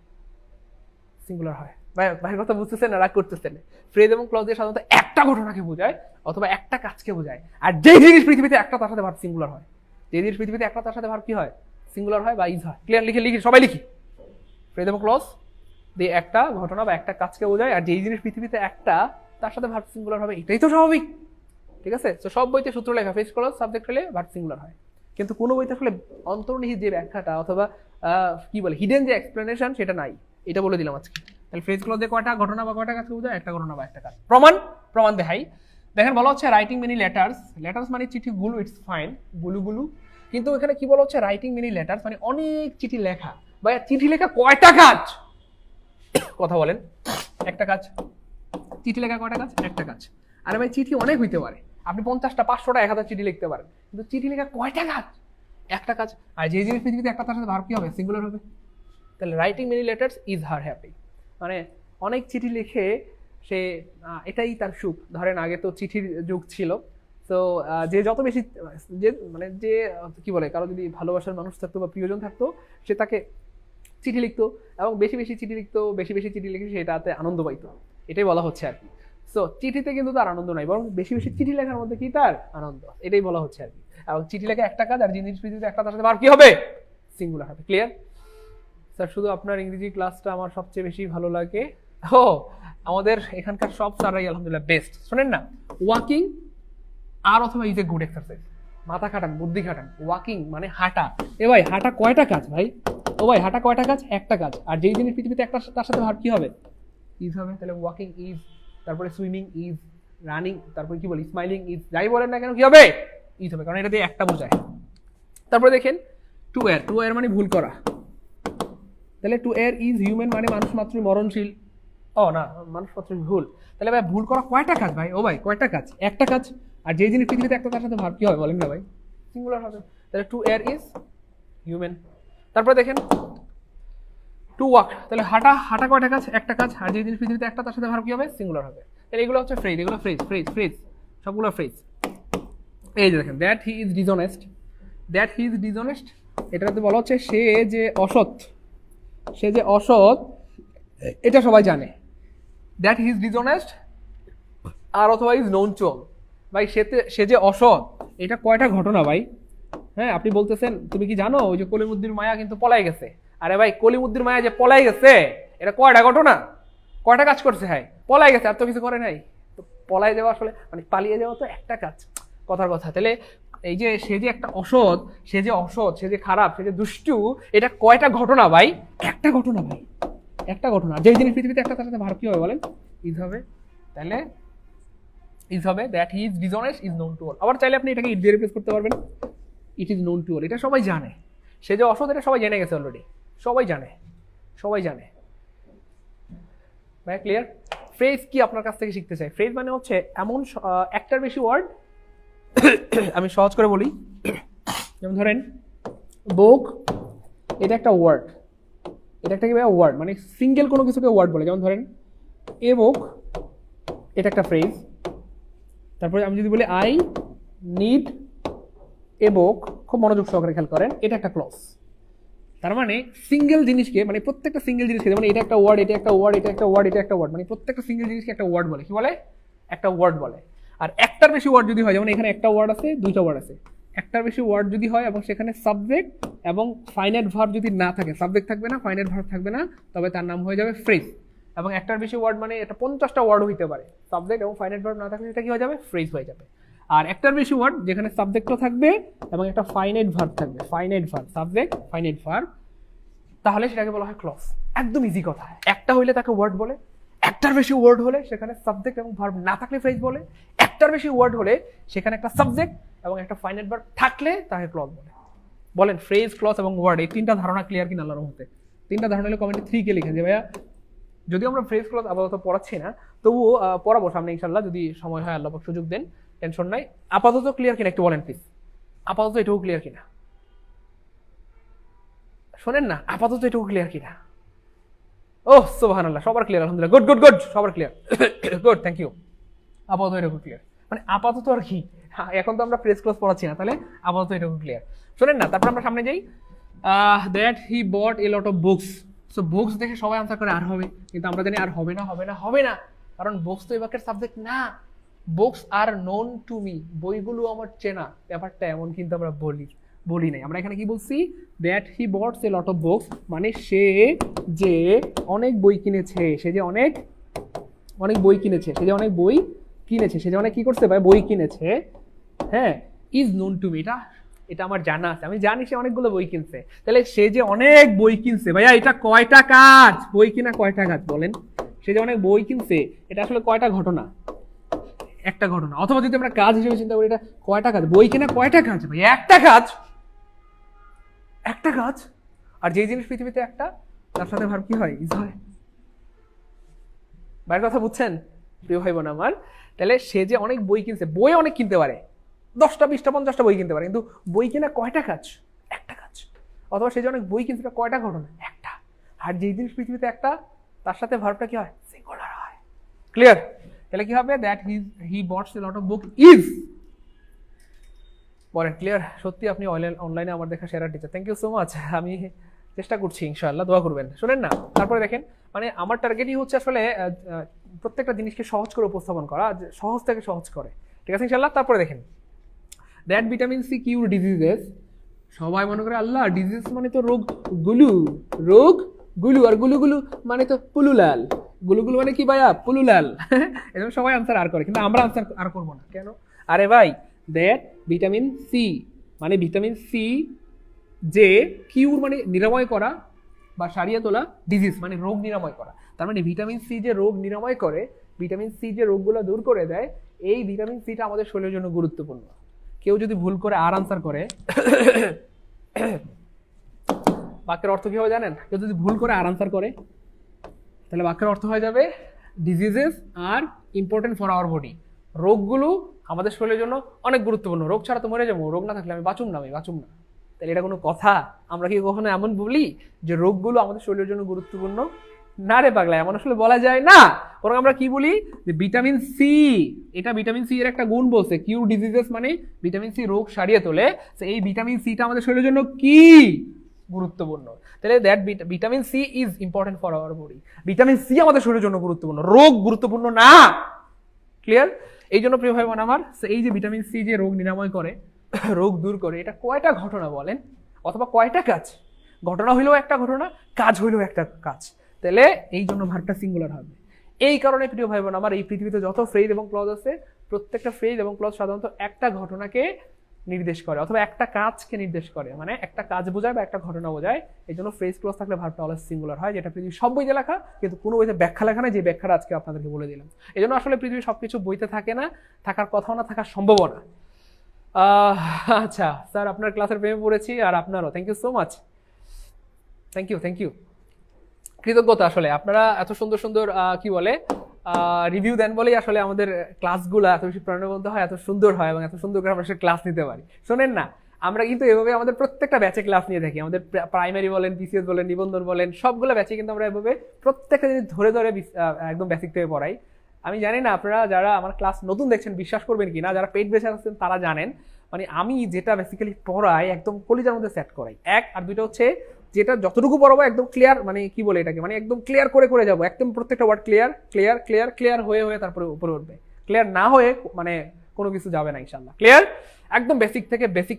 সিঙ্গুলার হয়। ভাই ভাইয়ের কথা বুঝতেছেন না? রাগ করতেছেন? ফ্রেজ এবং ক্লজ দিয়ে সাধারণত একটা ঘটনাকে বোঝায় অথবা একটা কাজকে বোঝায়, আর যেই জিনিস পৃথিবীতে একটা তার সাথে ভার্ব সিঙ্গুলার হয়, যেই জিনিস পৃথিবীতে একটা তার সাথে ভার্ব কি হয়? সিঙ্গুলার হয় বা ইজ হয়। ক্লিয়ার? লিখে লিখি, সবাই লিখি। ফ্রেজ এবং ক্লজ দিয়ে একটা ঘটনা বা একটা কাজকে বোঝায়, আর যেই জিনিস পৃথিবীতে একটা তার সাথে ভার্ব সিঙ্গুলার হবে, এটাই তো স্বাভাবিক, ঠিক আছে? তো সব বইতে সূত্র লেখা, ফ্রেজ ক্লজ সাবজেক্ট হলে ভার্ব সিঙ্গুলার হয়, কিন্তু কোনো বইতে আসলে অন্তর্নিহিত যে ব্যাখ্যাটা অথবা কি বলে হিডেন যে এক্সপ্লেনেশন সেটা নাই। এটা বলে দিলাম আজকে। তাহলে ফ্রেজ ক্লজ দিয়ে কয়টা ঘটনা বা কয়টা কাজকে বোঝায়? একটা ঘটনা বা একটা কাজ। প্রমাণ, প্রমাণ দেখাই। দেখেন বলা হচ্ছে রাইটিং মেনি লেটার্স, লেটার্স মানে চিঠি, গুলো ইটস ফাইন, গুলু গুলু, কিন্তু এখানে কি বলা হচ্ছে? রাইটিং মেনি লেটার্স মানে অনেক চিঠি লেখা। বা চিঠি লেখা কয়টা কাজ? কথা বলেন। একটা কাজ। চিঠি লেখা কয়টা কাজ? একটা কাজ। আরে ভাই চিঠি অনেক হইতে পারে, আপনি 50টা 500টা 1000 চিঠি লিখতে পারেন, কিন্তু চিঠি লেখা কয়টা কাজ? একটা কাজ। আর যে জিনিস পৃথিবীতে একটা তার সাথে ভার্ব কি হবে? সিঙ্গুলার হবে। তাহলে writing many letters is her happy, মানে অনেক চিঠি লিখে সে, এটাই তার সুখ। ধরেন আগে তো চিঠির যুগ ছিল, তো যে যত বেশি যে মানে যে কি বলে কারো যদি ভালোবাসার মানুষ থাকতো বা প্রিয়জন থাকতো, সে তাকে চিঠি লিখতো এবং বেশি বেশি চিঠি লিখতো, বেশি বেশি চিঠি লিখে সেটাতে আনন্দ পাইতো, এটাই বলা হচ্ছে আর কি। সো চিঠিতে কিন্তু তার আনন্দ নাই, বরং বেশি বেশি চিঠি লেখার মধ্যে কি তার আনন্দ, এটাই বলা হচ্ছে আর কি। এবং চিঠি লেখা একটা কাজ, আর জিনিস পৃথিবীতে একটা তার সাথে ভার্ব কি হবে? সিঙ্গুলার হবে। ক্লিয়ার? স্যার শুধু আপনার ইংরেজি ক্লাসটা আমার সবচেয়ে বেশি ভালো লাগে। ও আমাদের এখানকার সব স্যাররাই আলহামদুলিল্লাহ বেস্ট। শোনেন না, ওয়াকিং আর অথবা ইজ এ গুড এক্সারসাইজ। মাথা খাটান, বুদ্ধি খাটান। ওয়াকিং মানে হাঁটা। এ ভাই হাঁটা কয়টা কাজ ভাই? ও ভাই হাঁটা কয়টা কাজ? একটা কাজ। আর যেই জিনিস পৃথিবীতে একটা তার সাথে ভার্ব কি হবে? ইজ হবে। তাহলে ওয়াকিং ইজ, তারপরে সুইমিং ইজ, রানিং, তারপরে কি বলি স্মাইলিং ইজ, যাই বলেন না কেন কি হবে? ইজ হবে, কারণ এটা দিয়ে একটা বোঝায়। তারপরে দেখেন টু এর, টু এর মানে ভুল করা। তাহলে টু এর ইজ হিউম্যান মানে মানুষ মাত্রই মরণশীল। ও না, মানুষ মাত্রই ভুল। তাহলে ভাই ভুল করা কয়টা কাজ ভাই? ও ভাই কয়টা কাজ? একটা কাজ। আর যে জিনিস পৃথিবীতে একটা তার সাথে ভার্ব কি হবে বলেন না ভাই? সিঙ্গুলার হবে। তাহলে টু এর ইজ হিউম্যান। তারপরে দেখেন টু ওয়াক, তাহলে হাঁটা, হাঁটা কয়টা কাজ? একটা কাজ। আর যে জিনিস পৃথিবীতে একটা তার সাথে ভার্ব কি হবে? সিঙ্গুলার হবে। তাহলে এগুলো হচ্ছে ফ্রেজ, এগুলো ফ্রেজ, ফ্রেজ, ফ্রেজ, সবগুলো ফ্রেজ। এই যে দেখেন that he is dishonest, that he is dishonest, এটাতে বলা হচ্ছে সে যে অসৎ, সে যে অসৎ, এটা সবাই জানে। দ্যাট হি ইজ ডিসঅনেস্ট আর অথবা ইজ নোন টু অল। ভাই সে যে অসৎ, এটা কয়টা ঘটনা ভাই? হ্যাঁ আপনি বলতেছেন তুমি কি জানো ওই যে কলিমুদ্দিন মায়া কিন্তু পলাই গেছে। আরে ভাই কলিমুদ্দিন মায়া যে পলাই গেছে এটা কয়টা ঘটনা? কয়টা কাজ করছে? হ্যাঁ, পলাই গেছে, আর তো কিছু করে নাই। তো পলাই যাওয়া আসলে মানে পালিয়ে যাওয়া তো একটা কাজ, কথার কথা। তাহলে এই যে সে যে একটা অসৎ, সে যে খারাপ, সে যে দুষ্টু, এটা কয়টা ঘটনা ভাই? একটা ঘটনা ভাই, একটা ঘটনা। যে জিনিস পৃথিবীতে একটা, তার সাথে ভার কি হবে বলেন? ইজ হবে। তাহলে ইজ হবে that he is dishonest is known to all. আবার চাইলে আপনি এটাকে ইট দিয়ে রিপ্লেস করতে পারবেন, it is known to all. এটা সবাই জানে, সে যে অসৎ এটা সবাই জেনে গেছে অলরেডি, সবাই জানে, সবাই জানে ভাই। ক্লিয়ার? ফ্রেজ কি আপনার কাছ থেকে শিখতে চাই? ফ্রেজ মানে হচ্ছে এমন একটার বেশি ওয়ার্ড, আমি সহজ করে বলি, যেমন ধরেন বুক, এটা একটা ওয়ার্ড, এটা একটা কি ভাই ওয়ার্ড, মানে সিঙ্গেল কোনো কিছুকে ওয়ার্ড বলে। যেমন ধরেন এ বুক, এটা একটা ফ্রেজ। তারপরে আমি যদি বলি আই নিড এ বুক, খুব মনোযোগ সহকারে খেয়াল করেন, এটা একটা ক্লজ। তার মানে সিঙ্গেল জিনিসকে, মানে প্রত্যেকটা সিঙ্গেল জিনিসকে, যেমন এটা একটা ওয়ার্ড, এটা একটা ওয়ার্ড, এটা একটা ওয়ার্ড, এটা একটা ওয়ার্ড, মানে প্রত্যেকটা সিঙ্গেল জিনিসকে একটা ওয়ার্ড বলে। কি বলে? একটা ওয়ার্ড বলে। আর একটার বেশি ওয়ার্ড যদি হয়, যেমন এখানে একটা ওয়ার্ড আছে, দুইটা ওয়ার্ড আছে, একটার বেশি ওয়ার্ড যদি হয় এবং সেখানে সাবজেক্ট এবং ফাইনাইট ভার্ব যদি না থাকে, সাবজেক্ট থাকবে না, ফাইনাইট ভার্ব থাকবে না, তবে তার নাম হয়ে যাবে ফ্রেজ। এবং একটার বেশি ওয়ার্ড মানে এটা 50টা ওয়ার্ড হইতে পারে, সাবজেক্ট এবং ফাইনাইট ভার্ব না থাকলে এটা কি হয়ে যাবে? ফ্রেজ হয়ে যাবে। আর একটার বেশি ওয়ার্ড যেখানে সাবজেক্টও থাকবে এবং একটা ফাইনাইট ভার্ব থাকবে, finite verb, subject, finite verb, তাহলে সেটাকে বলা হয় ক্লজ। একদম ইজি কথা। একটা হইলে তাকে ওয়ার্ড বলে, একটার বেশি ওয়ার্ড হলে সেখানে সাবজেক্ট এবং ভার্ব না থাকলে ফ্রেজ বলে, একটার বেশি ওয়ার্ড হলে সেখানে একটা সাবজেক্ট এবং একটা ফাইনাইট ভার্ব থাকলে তাকে ক্লজ বলে। বলেন ফ্রেজ, ক্লজ এবং ওয়ার্ড, এই তিনটা ধারণা ক্লিয়ার কিনা আল্লাহর রহমতে? তিনটা ধারণা হলে কমেন্টে 3 কে লিখেন যে ভাইয়া, যদিও আমরা ফ্রেজ ক্লজ আপাতত পড়াচ্ছি না, তবুও পড়াবো সামনে ইনশাল্লাহ, যদি সময় হয়, আল্লাহ সুযোগ দেন, টেনশন নাই। আপাতত ক্লিয়ার কিনা একটু বলেন প্লিজ, আপাতত এটাও ক্লিয়ার কিনা? শোনেন না, আপাতত এটুকু ক্লিয়ার কিনা? ওহ সুবহানাল্লাহ, সবার ক্লিয়ার, আলহামদুলিল্লাহ, গুড গুড গুড, সবার ক্লিয়ার, গুড, থ্যাংক ইউ। আপাতত এটুকু ক্লিয়ার, মানে আপাতত আর কি, এখন তো আমরা ফ্রেজ ক্লজ পড়াচ্ছি না, তাহলে আপাতত এটুকু ক্লিয়ার। শোনেন না, তারপর আমরা সামনে যাই। That he bought a lot of books. So books দেখে সবাই আনসার করে আর হবে, কিন্তু আমরা জানি আর হবে না, হবে না, হবে না, কারণ বুকস তো এই বাক্যের সাবজেক্ট না। Books are known to me, বইগুলো আমার চেনা, ব্যাপারটা এমন কিন্তু আমরা বলি নাই। আমরা এখানে কি বলছি? That he bought a lot of books, মানে সে যে অনেক বই কিনেছে, সে যে অনেক বই কিনেছে, সে যে অনেক বই কিনেছে, সে যে অনেক কি করছে ভাই? বই কিনেছে। হ্যাঁ, ইজ নোন টু মি, এটা আমার জানা আছে, আমি জানি সে অনেকগুলো বই কিনছে। তাহলে সে যে অনেক বই কিনছে, ভাইয়া এটা কয়টা কাজ? বই কিনা কয়টা কাজ বলেন? সে যে অনেক বই কিনছে, এটা আসলে কয়টা ঘটনা? একটা ঘটনা। অথবা যদি আমরা কাজ হিসেবে চিন্তা করি, এটা কয়টা কাজ? বই কিনা কয়টা কাজ ভাই? একটা কাজ, একটা কাজ। আর যে জিনিস পৃথিবীতে একটা, তার সাথে ভার্ব কি হয়? ইজ হয়। ভাইয়ের কথা বুঝছেন প্রিয় ভাই বোন আমার? তাহলে সে যে অনেক বই কিনছে, বই অনেক কিনতে পারে, 10টা 20টা 50টা বই কিনতে পারে, কিন্তু বই কিনা কয়টা কাজ? একটা কাজ। অথবা সে যে অনেক বই কিনছে, কয়টা ঘটনা? একটা। আর যে জিনিস পৃথিবীতে একটা, তার সাথে ভার্বটা কি হয়? সিঙ্গুলার হয়। ক্লিয়ার? তাহলে কি হবে? That he bought a lot of book is. বলেন ক্লিয়ার? সত্যি আপনি অনলাইনে আমার দেখা সেরা teacher, thank you so much. আমি চেষ্টা করছি, ইনশাআল্লাহ দোয়া করবেন। শোনেন না, তারপরে দেখেন, মানে আমার টার্গেটই হচ্ছে আসলে প্রত্যেকটা জিনিসকে সহজ করে উপস্থাপন করা, সহজ থেকে সহজ করে, ঠিক আছে ইনশাআল্লাহ। তারপরে দেখেন, দ্যাট ভিটামিন সি কিউর ডিজিজেস। সবাই মনে করে আল্লাহ ডিজিজ মানে তো রোগগুলো, আর গুলুগুলু মানে তো পুলুলাল, গুলুগুলু মানে কি ভাইয়া? পুলুলাল। এরকম সবাই আনসার আর করে, কিন্তু আমরা আনসার আর করবো না কেন? আরে ভাই, দ্যাট ভিটামিন সি মানে ভিটামিন সি যে কিউর মানে নিরাময় করা বা সারিয়ে তোলা, ডিজিজ মানে রোগ নিরাময় করা। তার মানে ভিটামিন সি যে রোগ নিরাময় করে, ভিটামিন সি যে রোগগুলো দূর করে দেয়, এই ভিটামিন সিটা আমাদের শরীরের জন্য গুরুত্বপূর্ণ। কেউ যদি ভুল করে আর আনসার করে, বাক্যের অর্থ কি হবে জানেন? কেউ যদি ভুল করে আর আনসার করে, তাহলে বাক্যের অর্থ হয়ে যাবে diseases are important for our body. রোগগুলো আমাদের শরীরের জন্য অনেক গুরুত্বপূর্ণ, রোগ ছাড়া তো মরে যাবো, রোগ না থাকলে আমি বাঁচুম না। তাহলে এটা কোনো কথা? আমরা কি কখনো এমন বলি যে রোগগুলো আমাদের শরীরের জন্য গুরুত্বপূর্ণ? না রে পাগলা, এমন আসলে বলা যায় না। বরং আমরা কি বলি যে ভিটামিন সি, এটা ভিটামিন সি এর একটা গুণ বলছে, কিউর ডিজিজেস মানে ভিটামিন সি রোগ সারিয়ে তোলে। এই ভিটামিন সিটা আমাদের শরীরের জন্য কি গুরুত্বপূর্ণ? তাহলে that vitamin C is important for our body. Vitamin C আমাদের শরীরের জন্য গুরুত্বপূর্ণ, রোগ গুরুত্বপূর্ণ না। ক্লিয়ার? এই জন্য প্রিয় ভাই বোন আমার, এই যে ভিটামিন সি যে রোগ নিরাময় করে, রোগ দূর করে, এটা কয়টা ঘটনা বলেন? অথবা কয়টা কাজ? ঘটনা হইলেও একটা ঘটনা, কাজ হইলেও একটা কাজ। তাহলে এই জন্য ভার্বটা সিঙ্গুলার হবে। এই কারণে প্রিয় ভাই বোন আমার এই পৃথিবীতে যত ফ্রেজ এবং ক্লজ আছে প্রত্যেকটা ফ্রেজ এবং ক্লজ সাধারণত একটা ঘটনাকে নির্দেশ করে অথবা একটা কাজকে নির্দেশ করে, মানে একটা কাজ বোঝায় বা একটা ঘটনা বোঝায়। এই জন্য ফ্রেজ ক্লজ থাকলে ভার্বটা অলওয়েজ সিঙ্গুলার হয়, যেটা পৃথিবীর সব বইতে লেখা, কিন্তু কোনো বইতে ব্যাখ্যা লেখা নাই, যে ব্যাখ্যাটা আজকে আপনাদেরকে বলে দিলাম। এই জন্য আসলে পৃথিবীর সবকিছু বইতে থাকে না, থাকার কথাও না, থাকার সম্ভাবনা। আচ্ছা স্যার, আপনার ক্লাসের প্রেমে পড়েছি, আর আপনারও। Thank you so much, thank you, কৃতজ্ঞতা। আসলে আপনারা এত সুন্দর সুন্দর কি বলে রিভিউ দেন বলেই আসলে আমাদের ক্লাসগুলো এত বেশি প্রাণবন্ত হয়, এত সুন্দর হয়, এবং এত সুন্দর করে আমরা ক্লাস নিতে পারি। শোনেন না, আমরা কিন্তু এভাবে আমাদের প্রত্যেকটা ব্যাচে ক্লাস নিয়ে থাকি। আমাদের প্রাইমারি বলেন, বিসিএস বলেন, নিবন্ধন বলেন, সবগুলো ব্যাচে কিন্তু আমরা এভাবে প্রত্যেকটা জিনিস ধরে ধরে একদম বেসিক থেকে পড়াই। আমি জানি না আপনারা যারা আমার ক্লাস নতুন দেখছেন বিশ্বাস করবেন কিনা, যারা পেইড বেসে আছেন তারা জানেন, মানে আমি যেটা বেসিক্যালি পড়াই একদম কলিজার মধ্যে সেট করাই। এক আর দুইটা হচ্ছে যেটা যতটুকু পড়াবো একদম ক্লিয়ার, মানে কি বলে এটাকে, মানে একদম ক্লিয়ার করে করে যাবো, একদম প্রত্যেকটা word clear clear clear clear হয়ে হয়ে তারপরে উপরে উঠবে। ক্লিয়ার না হয়ে মানে কোনো কিছু যাবে না ইনশাল্লাহ। ক্লিয়ার? একদম বেসিক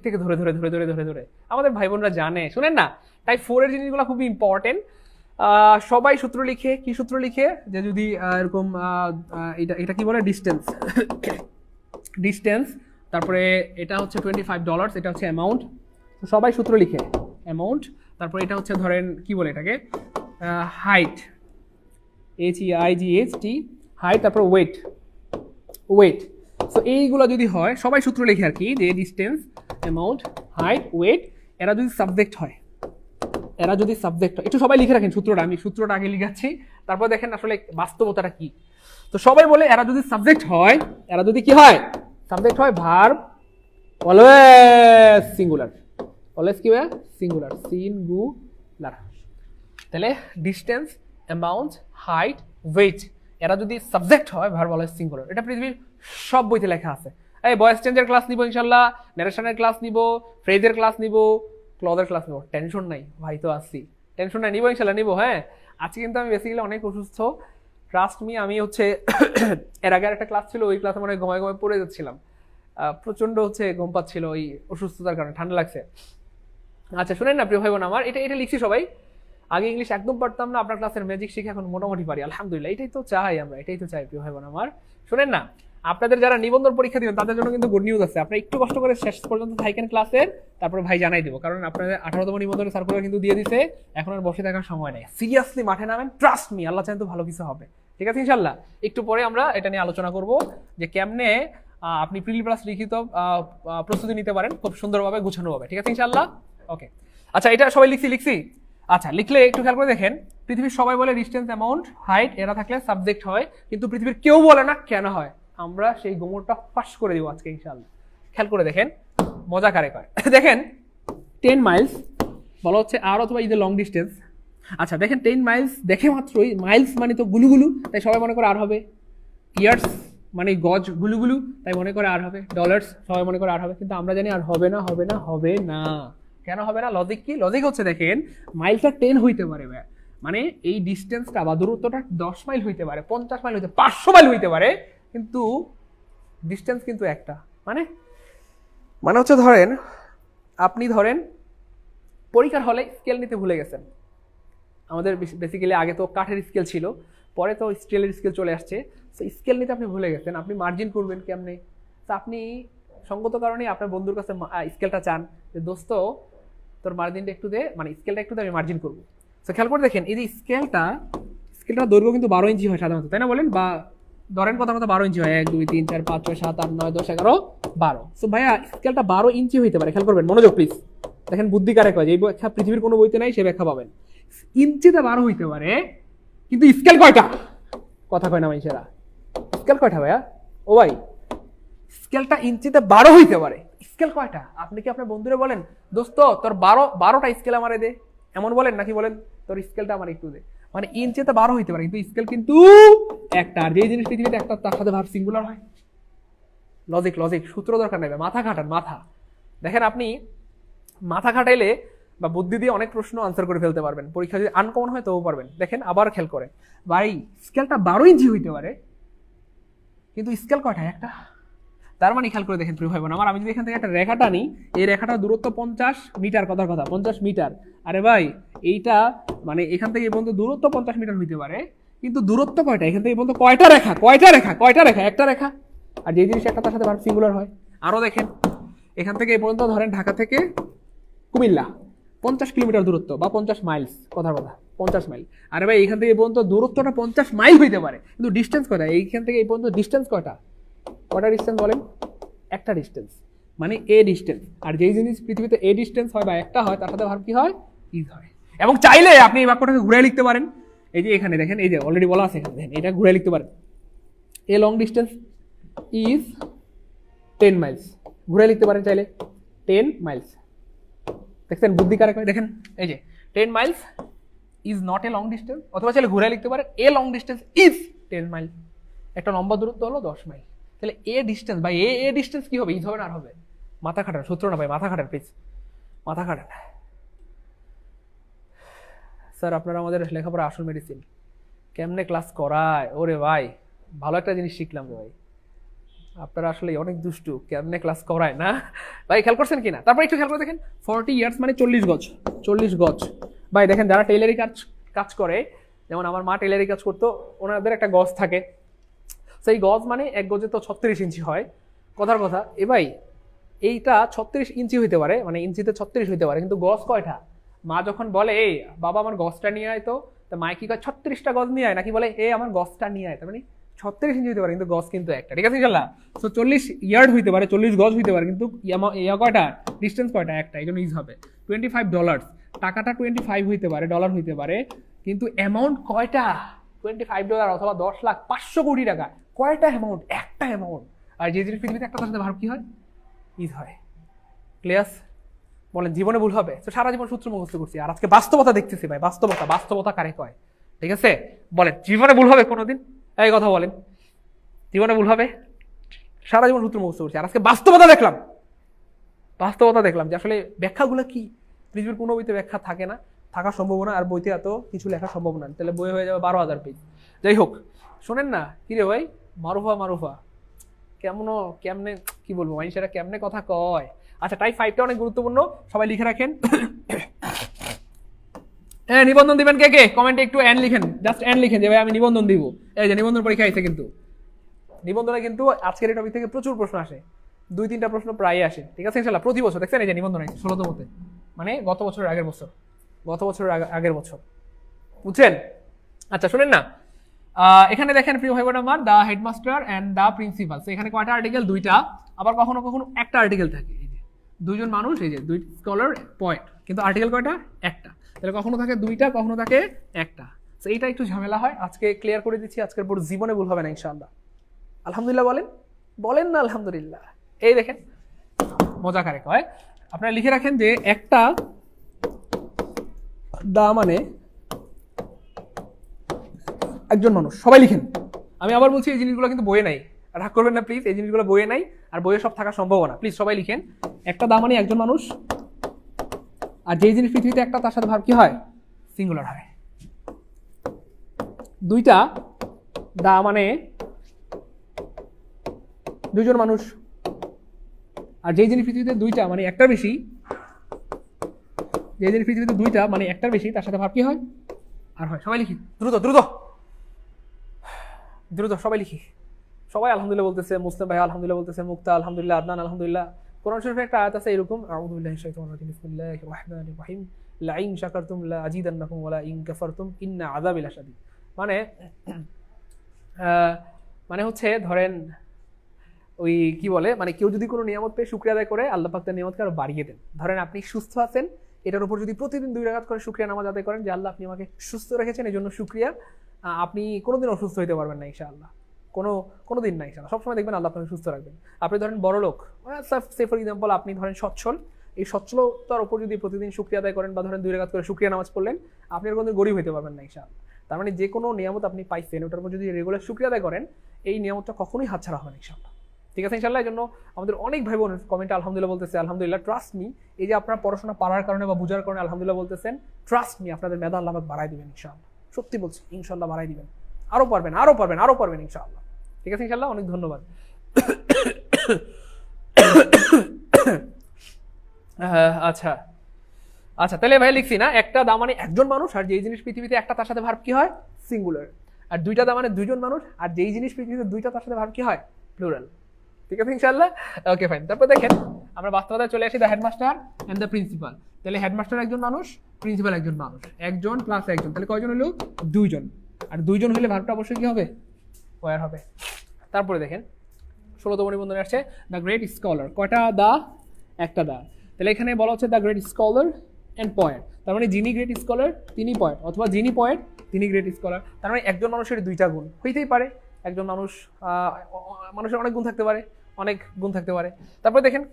থেকে ধরে ধরে ধরে ধরে ধরে ধরে আমাদের ভাই বোনরা জানে। শুনেন না, টাইপ 4 এর জিনিসগুলো খুবই ইম্পর্টেন্ট। সবাই সূত্র লিখে, কি সূত্র লিখে, যে যদি এরকম এটা কি বলে, ডিস্টেন্স, তারপরে এটা হচ্ছে $25, এটা হচ্ছে অ্যামাউন্ট। সবাই সূত্র লিখে অ্যামাউন্ট, তারপরে এটা হচ্ছে ধরেন কি বলে এটাকে, হাইট, HEIGHT, হাইট, তারপর ওয়েট। সো এইগুলো যদি হয় সবাই সূত্র লিখে আর কি, যে ডিস্টেন্স, অ্যামাউন্ট, হাইট, ওয়েট, এরা যদি সাবজেক্ট হয়, একটু সবাই লিখে রাখেন সূত্রটা। আমি সূত্রটা আগে লিখাচ্ছি, তারপর দেখেন আসলে বাস্তবতাটা কি। তো সবাই বলে এরা যদি সাবজেক্ট হয়, এরা যদি কি হয়, সাবজেক্ট হয়, ভার্ব অলওয়েজ সিঙ্গুলার, অলওয়েজ কি হয়, সিঙ্গুলার, সিঙ্গুলার। তাহলে ডিস্টেন্স, অ্যামাউন্ট, হাইট, ওয়েট, এরা যদি সাবজেক্ট হয়, ভার্ব অলওয়েজ সিঙ্গুলার। এটা পৃথিবীর সব বইতে লেখা আছে। এই ভয়েস চেঞ্জের ক্লাস নিব ইনশাল্লাহ, ন্যারেশনের ক্লাস নিব, ফ্রেজের ক্লাস নিব, ক্লজের ক্লাস নিব। টেনশন নাই ভাই, তো আসছি, টেনশন নাই, নিব ইনশাল্লাহ নিব। হ্যাঁ, আজকে কিন্তু আমি বেসিক্যালি অনেক অসুস্থ, ট্রাস্ট মি। আমি হচ্ছে এর আগে একটা ক্লাস ছিল, ওই ক্লাসে মানে ঘুমায় ঘুমায় পড়ে যাচ্ছিলাম, প্রচন্ড হচ্ছে ঘুম পাচ্ছিল ওই অসুস্থতার কারণে, ঠান্ডা লাগছে। আচ্ছা শুনেন না প্রিয় ভাই বোন আমার, এটা লিখছি সবাই। আগে ইংলিশ একদম পারতাম না, আপনার ক্লাসের ম্যাজিক শিখে এখন মোটামুটি পারি আলহামদুলিল্লাহ। এটাই তো চাই আমরা, এটাই তো চাই প্রিয় ভাই বোন আমার। শুনেন না, আপনাদের যারা নিবন্ধন পরীক্ষা দিবেন তাদের জন্য কিন্তু গুড নিউজ আছে। আপনারা একটু কষ্ট করে শেষ পর্যন্ত থাকেন ক্লাসের, তারপর ভাই জানাই দেবো, কারণ আপনাদের 18তম নিবন্ধনের সার্কুলার কিন্তু দিয়ে দিতে, এখন আর বসে থাকার সময় নেই। সিরিয়াসলি মাঠে নামেন, ট্রাস্ট মি, আল্লাহ চান তো ভালো কিছু হবে। ঠিক আছে ইনশাল্লাহ। একটু পরে আমরা এটা নিয়ে আলোচনা করব যে কেমনে আপনি প্রিলি প্লাস লিখিত প্রস্তুতি নিতে পারেন খুব সুন্দরভাবে, গুছানোভাবে। ঠিক আছে ইনশাল্লাহ। ওকে, আচ্ছা এটা সবাই লিখছি। আচ্ছা, লিখলে একটু খেয়াল করে দেখেন, পৃথিবীর সবাই বলে ডিস্টেন্স, অ্যামাউন্ট, হাইট, এরা থাকলে সাবজেক্ট হয়, কিন্তু পৃথিবীর কেউ বলে না কেন হয়। আমরা সেই গোমরটা ফাঁস করে দিব আজকে ইনশাআল্লাহ। খেয়াল করে দেখেন, মজা কারে কয়। দেখেন 10 মাইলস বলা হচ্ছে আর অথবা ইজ এ লং ডিস্টেন্স। আচ্ছা দেখেন 10 মাইলস দেখে মাত্রই, মাইলস মানে তো গুলুগুলু, তাই সবাই মনে করে আর হবে। ইয়ার্স মানে গজ, গুলুগুলু, তাই মনে করে আর হবে। ডলার্স সবাই মনে করে আর হবে, কিন্তু আমরা জানি আর হবে না, হবে না, হবে না। কেন হবে না? লজিক কি? লজিক হচ্ছে দেখেন, মাইলটা 10 হইতে পারে, মানে এই ডিস্টেন্সটা বা দূরত্বটা 10 মাইল হইতে পারে, 50 মাইল হইতে, 500 মাইল হইতে পারে, কিন্তু ডিস্টেন্স কিন্তু একটা। মানে হচ্ছে ধরেন আপনি ধরেন পরীক্ষার হলে স্কেল নিতে ভুলে গেছেন। আমাদের বেসিক্যালি আগে তো কাঠের স্কেল ছিল, পরে তো স্টিলের স্কেল চলে আসছে। তো স্কেল নিতে আপনি ভুলে গেছেন, আপনি মার্জিন করবেন কেমনে? তো আপনি সঙ্গত কারণে আপনার বন্ধুর কাছে স্কেলটা চান, যে দোস্ত তোর মার্জিনটা একটু দে, মানে স্কেলটা একটু দে, আমি মার্জিন করবো। তো খেয়াল করে দেখেন, এই যে স্কেলটা দৈর্ঘ্য কিন্তু 12 ইঞ্চি হয় সাধারণত, তাই না বলেন? বা ধরেন কথা মতো 12 ইঞ্চি হয়, 1 2 3 4 5 6 7 8 9 10 11 12। সো ভাইয়া স্কেলটা 12 ইঞ্চি হইতে পারে, খেয়াল করবেন, মনোযোগ প্লিজ। দেখেন বুদ্ধি কারে কয়, যে এই ব্যাখ্যা পৃথিবীর কোনো বইতে নাই, সে ব্যাখ্যা পাবেন। ইঞ্চিতে 12 হইতে পারে, কিন্তু স্কেল কয়টা? কথা কয় না মানুষেরা, স্কেল কয়টা ভাইয়া? ও ভাই, স্কেলটা ইঞ্চিতে 12 হইতে পারে, স্কেল কয়টা? আপনি কি আপনার বন্ধুরে বলেন, দোস্ত তোর 12টা স্কেল আমারে দে, এমন বলেন নাকি বলেন তোর স্কেলটা আমার একটু দে? মানে ইঞ্চিতে 12 হইতে পারে, কিন্তু স্কেল কিন্তু একটা। আর যে জিনিস পৃথিবীতে একটা, তার সাথে ভার্ব সিঙ্গুলার হয়। লজিক, সূত্র দরকার নেই, মাথা খাটান, মাথা। দেখেন আপনি মাথা খাটাইলে বা বুদ্ধি দিয়ে অনেক প্রশ্ন আনসার করে ফেলতে পারবেন, পরীক্ষা যদি আনকমন হয় তবু পারবেন। দেখেন আবার খেয়াল করে, ভাই স্কেলটা 12 ইঞ্চি হইতে পারে, কিন্তু স্কেল কয়টা? একটা। তার মানে খেয়াল করে দেখেন প্রিয় ভাই বোন আমার, আমি যদি এখান থেকে একটা রেখাটা নিই, এই রেখাটার দূরত্ব 50 মিটার, কথার কথা 50 মিটার। আরে ভাই এইটা মানে এখান থেকে এই পর্যন্ত দূরত্ব 50 মিটার হইতে পারে, কিন্তু দূরত্ব কয়টা, এখান থেকে বলতো কয়টা রেখা, কয়টা রেখা, কয়টা রেখা, একটা রেখা। আর যে জিনিস একটা তার সাথে ভার্ব সিঙ্গুলার হয়। আরো দেখেন, এখান থেকে এই পর্যন্ত ধরেন ঢাকা থেকে কুমিল্লা 50 কিলোমিটার দূরত্ব বা 50 মাইলস, কথার কথা 50 মাইল। আরে ভাই এখান থেকে এই পর্যন্ত দূরত্বটা 50 মাইল হইতে পারে, কিন্তু ডিস্টেন্স কয়টা, এইখান থেকে এই পর্যন্ত ডিস্টেন্স কয়টা, কয়টা ডিস্টেন্স বলেন, একটা ডিস্টেন্স, মানে এ ডিস্টেন্স। আর যেই জিনিস পৃথিবীতে এ ডিস্টেন্স হয় বা একটা হয় তার সাথে ভার্ব কি হয়, ইজ হয়। এবং চাইলে আপনি এই বাক্যটাকে ঘুরে লিখতে পারেন, এই যে এখানে দেখেন, এই যে অলরেডি বলা আছে এখানে দেখেন, এটা ঘুরে লিখতে পারেন, a long distance is 10 Miles, ঘুরে লিখতে পারেন চাইলে 10 মাইলস। দেখছেন বুদ্ধি কারে কয়, দেখেন এই যে 10 Miles is not a long distance, অথবা চাইলে ঘুরে লিখতে পারেন a long distance is 10 mile, একটা লম্বা দূরত্ব হলো 10 মাইল। তাহলে এ ডিস্টেন্স ভাই, এ ডিস্টেন্স কি হবে, ইজ হবে না আর হবে, মাথা খাটান সূত্র না ভাই, মাথা খাটান প্লিজ, মাথা খাটান। স্যার আপনারা আমাদের লেখাপড়া আসল মেডিসিন, কেমনে ক্লাস করায়, ওরে ভাই ভালো একটা জিনিস শিখলাম রে ভাই, আপনারা আসলে অনেক দুষ্টু, কেমনে ক্লাস করায় না ভাই, খেয়াল করছেন কিনা। তারপর একটু খেয়াল করে দেখেন, 40 ইয়ার্স মানে 40 গজ, 40 গজ ভাই। দেখেন যারা টেইলারি কাজ করে, যেমন আমার মা টেইলারি কাজ করতো, ওনাদের একটা গজ থাকে, সেই গজ মানে এক গজে তো 36 ইঞ্চি হয়, কথার কথা। এ ভাই এইটা 36 ইঞ্চি হইতে পারে, মানে ইঞ্চিতে 36 হইতে পারে, কিন্তু গজ কয়টা, মা যখন বলে এই বাবা আমার গজটা নিয়ে আয়, তো মায় কি কয় 36টা গজ নিয়ে আয়, নাকি বলে এ আমার গজটা নিয়ে আয়, তার মানে 36 ইঞ্চি হইতে পারে, কিন্তু গজ কিন্তু একটা, ঠিক আছে ইনশাআল্লাহ। সো 40 ইয়ার্ড হইতে পারে, 40 গজ হইতে পারে, কিন্তু ইয়া কয়টা, ডিস্টেন্স কয়টা, একটা, এই জন্য ইজ হবে। $25, টাকাটা 25 হইতে পারে, ডলার হইতে পারে, কিন্তু অ্যামাউন্ট কয়টা, $25 অথবা 10,00,500 কোটি টাকা, কয়টা অ্যামাউন্ট, একটা অ্যামাউন্ট। আর যে জিনিস পৃথিবীতে একটা তার সাথে ভার্ব কি হয়, ইজ হয়। ক্লিয়ার? বলেন জীবনে ভুল হবে? তো সারা জীবন সূত্র মুখস্থ করছি, আর আজকে বাস্তবতা দেখতেছি ভাই, বাস্তবতা, বাস্তবতা কারে কয়, ঠিক আছে? বলেন জীবনে ভুল হবে কোনোদিন, এই কথা বলেন, জীবনে ভুল হবে? সারা জীবন সূত্র মুখস্থ করছি, আর আজকে বাস্তবতা দেখলাম, বাস্তবতা দেখলাম যে আসলে ব্যাখ্যাগুলো কি, পৃথিবীর কোনো বইতে ব্যাখ্যা থাকে না, থাকার সম্ভাবনা, আর বইতে এত কিছু লেখা সম্ভব না, তাহলে বই হয়ে যাবে 12,000 পেজ। যাই হোক, শোনেন না, কিরে ভাই মারুফা মারুফা কেমনে কি বলবো মানুষেরা কেমনে কথা কয়। আচ্ছা টাইপ 5টা অনেক গুরুত্বপূর্ণ, সবাই লিখে রাখেন। হ্যাঁ নিবন্ধন দিবেন কে কে, কমেন্টে একটু এন লিখেন, জাস্ট এন লিখেন যে ভাই আমি নিবন্ধন দিব। এই যে নিবন্ধন পরীক্ষা আইছে, কিন্তু নিবন্ধনে কিন্তু আজকের এই টপিক থেকে প্রচুর প্রশ্ন আসে, 2-3টা প্রশ্ন প্রায় আসে, ঠিক আছে ইনশাআল্লাহ। প্রতি বছর দেখছেন এই যে নিবন্ধন আইছে 16তমতে, মানে গত বছরের আগের বছর, গত বছরের আগের বছর, বুঝছেন? আচ্ছা শুনেন না, এখানে দেখেন প্রিয় ভাই বোন আমার, the headmaster and the principal, এখানে কয়টা আর্টিকেল, 2টা, আবার কখনো কখনো একটা আর্টিকেল থাকে, এই যে 2জন মানুষ, এই যে 2 স্কলার পয়েন্ট, কিন্তু আর্টিকেল কয়টা, একটা, তাহলে কখনো থাকে 2টা, কখনো থাকে একটা। তো এইটা একটু ঝামেলা হয়, আজকে ক্লিয়ার করে দিচ্ছি, আজকের পর জীবনে ভুল হবে না ইনশাআল্লাহ। আলহামদুলিল্লাহ বলেন, বলেন না আলহামদুলিল্লাহ। এই দেখেন মজা কারে কয়, আপনারা লিখে রাখেন যে একটা দা মানে একজন মানুষ, সবাই লিখেন। আমি আবার বলছি এই জিনিসগুলো কিন্তু বইয়ে নাই, রাগ করবেন না প্লিজ, এই জিনিসগুলো বইয়ে নাই, আর বইয়ে সব থাকা সম্ভব না, প্লিজ সবাই লিখেন। একটা দা মানে একজন মানুষ, আর যেই জিনিস পৃথিবীতে একটা তার সাথে ভার্ব কি হয়, সিঙ্গুলার হয়। 2টা দা মানে 2জন মানুষ, আর যেই জিনিস পৃথিবীতে 2টা মানে একটার বেশি, যেই জিনিস পৃথিবীতে 2টা মানে একটার বেশি তার সাথে ভার্ব কি হয়, আর হয়। সবাই লিখি, দ্রুত দ্রুত দ্রুত সবাই লিখি। সবাই আলহামদুলিল্লাহ বলতেছে, মুসলিম ভাই আলহামদুলিল্লাহ বলতেছে, মুক্তা আলহামদুলিল্লাহ, আদনান আলহামদুলিল্লাহ। কোরআন শরীফে একটা আয়াত আছে এরকম, আউযু বিল্লাহি শাইতানির রাজিম, বিসমিল্লাহির রহমানির রহিম, লা ইন শাকারতুম লা আজিদান্নাকুম ওয়া লা ইন কাফারতুম ইন্না আযাবি লাশাদীদ। মানে হচ্ছে ধরেন ওই কি বলে, মানে কেউ যদি কোনো নিয়ামত পেয়ে শুকরিয়া আদায় করে, আল্লাহ পাক তার নিয়ামতকে আরো বাড়িয়ে দেন। ধরেন আপনি সুস্থ আছেন, এটার উপর যদি প্রতিদিন 2 রাকাত করে শুকরিয়া নামাজ আদায় করেন যে আল্লাহ আপনি আমাকে সুস্থ রেখেছেন, এই জন্য শুকরিয়া, আপনি কোনোদিন অসুস্থ হইতে পারবেন না ইনশাআল্লাহ, কোনোদিন না ইনশাআল্লাহ, সবসময় দেখবেন আল্লাহ আপনাকে সুস্থ রাখবেন। আপনি ধরেন বড় লোক, সে ফর এক্সাম্পল আপনি ধরেন সচ্ছল, এই সচ্ছলতার উপর যদি প্রতিদিন শুকরিয়া আদায় করেন বা ধরেন 2 রাকাত করে শুকরিয়া নামাজ পড়লেন, আপনি আর কোনোদিন গরিব হইতে পারবেন না ইনশাআল্লাহ। তার মানে যে কোনো নিয়ামত আপনি পাইছেন ওটার উপর যদি রেগুলার শুকরিয়া আদায় করেন, এই নিয়ামতটা কখনোই হাতছাড়া হবে না ইনশাআল্লাহ, ঠিক আছে ইনশাআল্লাহ। এই জন্য আমাদের অনেক ভাই বোন কমেন্টে আলহামদুলিল্লাহ বলতেছে, আলহামদুলিল্লাহ, ট্রাস্ট মি, এই যে আপনারা পড়াশোনা পারার কারণে বা বুঝার কারণে আলহামদুলিল্লাহ বলতেছেন, ট্রাস্ট মি, আপনাদের মেধা আল্লাহ পাক বাড়াই দিবেন ইনশাআল্লাহ, সত্যি বলছি ইনশাআল্লাহ বাড়াই দিবেন, আরো পারবেন, আরো পারবেন, আরো পারবেন ইনশাআল্লাহ, ঠিক আছে ইনশাআল্লাহ। অনেক ধন্যবাদ। আচ্ছা আচ্ছা, তাহলে ভাই লিখছি না, একটা দা মানে একজন মানুষ, আর যেই জিনিস পৃথিবীতে একটা তার সাথে ভার্ব কি হয়, সিঙ্গুলার। আর দুইটা দা মানে দুইজন মানুষ, আর যেই জিনিস পৃথিবীতে দুইটা তার সাথে ভার্ব কি হয়? প্লুরাল। ঠিক আছে ইনশাআল্লাহ? Okay fine. তারপর দেখেন আমরা বাস্তবতায় চলে আসি, the headmaster and the principal. তাহলে হেডমাস্টার একজন মানুষ, প্রিন্সিপাল একজন মানুষ, একজন প্লাস একজন, তাহলে কয়জন হলো? দুইজন। আর দুইজন হলে ভার্বটা অবশ্যই কি হবে? ওয়ার হবে। তারপরে দেখেন 16তম নিবন্ধনে আসছে দ্য গ্রেট স্কলার। কয়টা দা? একটা দা। তাহলে এখানে বলা হচ্ছে the great scholar and poet, তার মানে যিনি গ্রেট স্কলার তিনি পয়েট, অথবা যিনি পয়েট তিনি গ্রেট স্কলার। তার মানে একজন মানুষের দুইটা গুণ হইতেই পারে। একজন মানুষের অনেক গুণ থাকতে পারে, অনেক গুণ থাকতে পারে। তারপরে দেখেন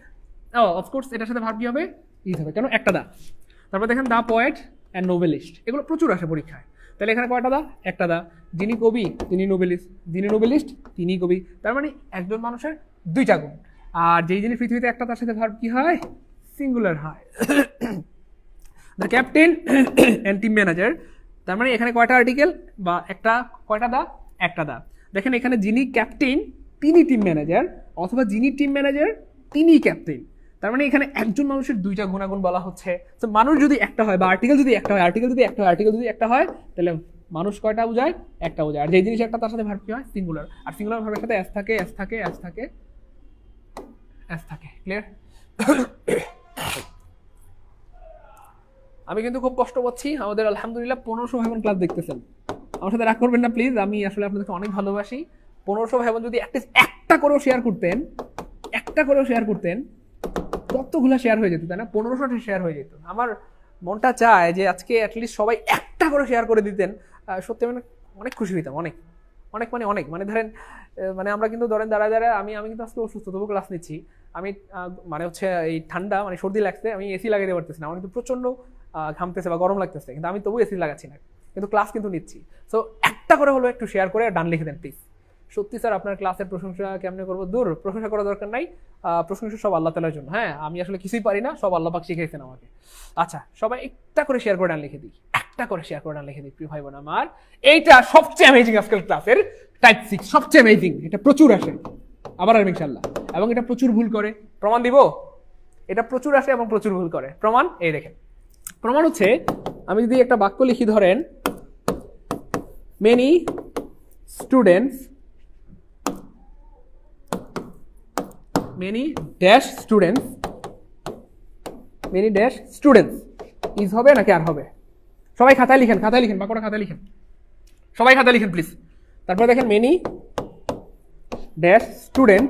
অফকোর্স এটার সাথে ভার্ব কি হবে? ইজ হবে, কেন? একটা দা। তারপর দেখেন দ্য পয়েট অ্যান্ড নোবেলিস্ট, এগুলো প্রচুর আসে পরীক্ষায়। তাহলে এখানে কয়টা দা? একটা দা। যিনি কবি তিনি নোবেলিস্ট, যিনি নোবেলিস্ট তিনি কবি। তার মানে একজন মানুষের দুইটা গুণ। আর যেই জিনিস পৃথিবীতে একটা, তার সাথে ভার্ব কি হয়? সিঙ্গুলার হয়। The captain and team manager, তার মানে এখানে কয়টা আর্টিকেল বা একটা, কয়টা দা? একটা দা। দেখেন এখানে যিনি ক্যাপ্টেন তিনি টিম ম্যানেজার, অথবা যিনি টিম ম্যানেজার তিনি ক্যাপ্টেন। তার মানে এখানে একজন মানুষের দুইটা গুণাগুণ বলা হচ্ছে। তো মানুষ যদি একটা হয়, বা আর্টিকেল যদি একটা হয়, আর্টিকেল যদি একটা হয়, আর্টিকেল যদি একটা হয়, তাহলে মানুষ কয়টা বোঝায়? একটা বোঝায়। আর যেই জিনিস একটা, তার সাথে ভার্ব কি হয়? সিঙ্গুলার। আর সিঙ্গুলার ভার্বের সাথে এস থাকে, এস থাকে, এস থাকে, এস থাকে। ক্লিয়ার? আমি কিন্তু খুব কষ্ট পাচ্ছি, আমাদের আলহামদুলিল্লাহ 1500 ভাই বোন ক্লাস দেখতেছেন। আমার সাথে রাগ করবেন না প্লিজ, আমি আসলে আপনাদেরকে অনেক ভালোবাসি। 1500 ভাই বোন যদি একটা করেও শেয়ার করতেন, একটা করেও শেয়ার করতেন, কতগুলো শেয়ার হয়ে যেত, তাই না? 1500টা শেয়ার হয়ে যেত। আমার মনটা চায় যে আজকে অ্যাটলিস্ট সবাই একটা করে শেয়ার করে দিতেন। সত্যি মানে অনেক খুশি হইতাম, অনেক অনেক মানে অনেক। মানে ধরেন মানে আমরা কিন্তু ধরেন দাঁড়ায় আমি কিন্তু আজকে অসুস্থ, তবু ক্লাস নিচ্ছি। আমি মানে হচ্ছে এই ঠান্ডা মানে সর্দি লাগছে, আমি এসি লাগাইতে পারতেছি না, আমার কিন্তু প্রচন্ড ঘামতেছে বা গরম লাগতেছে, কিন্তু আমি তবু এসি লাগাচ্ছি না, কিন্তু ক্লাস কিন্তু নিচ্ছি। সো একটা করে হলো একটু শেয়ার করে ডান লিখে দেন প্লিজ। সত্যি স্যার আপনার ক্লাসের প্রশংসা কেমনে করবো? দূর, প্রশংসা করার দরকার নাই, প্রশংসা সব আল্লাহ তাআলার জন্য। হ্যাঁ, আমি আসলে কিছুই পারি না, সব আল্লাহ পাক শিখিয়েছেন আমাকে। আচ্ছা, সবাই একটা করে শেয়ার করে ডান লিখে দিই, একটা করে শেয়ার করে ডান লিখে দিই প্রিয় ভাই বোন আমার। এইটা সবচেয়ে অ্যামেজিং আজকাল ক্লাসের টাইপ 6, সবচেয়ে অ্যামেজিং। এটা প্রচুর আসে, আবার আসবে ইনশাআল্লাহ। এবং এটা প্রচুর ভুল করে, প্রমাণ দিব। এটা প্রচুর আসে এবং প্রচুর ভুল করে। প্রমাণ এই দেখেন। প্রমাণ হচ্ছে আমি যদি একটা বাক্য লিখি, ধরেন many students, many dash students, many dash students is হবে নাকি আর হবে? সবাই খাতায় লিখেন, খাতায় লিখেন, বাক্যটা খাতায় লিখেন, সবাই খাতায় লিখেন প্লিজ। তারপরে দেখেন many dash student,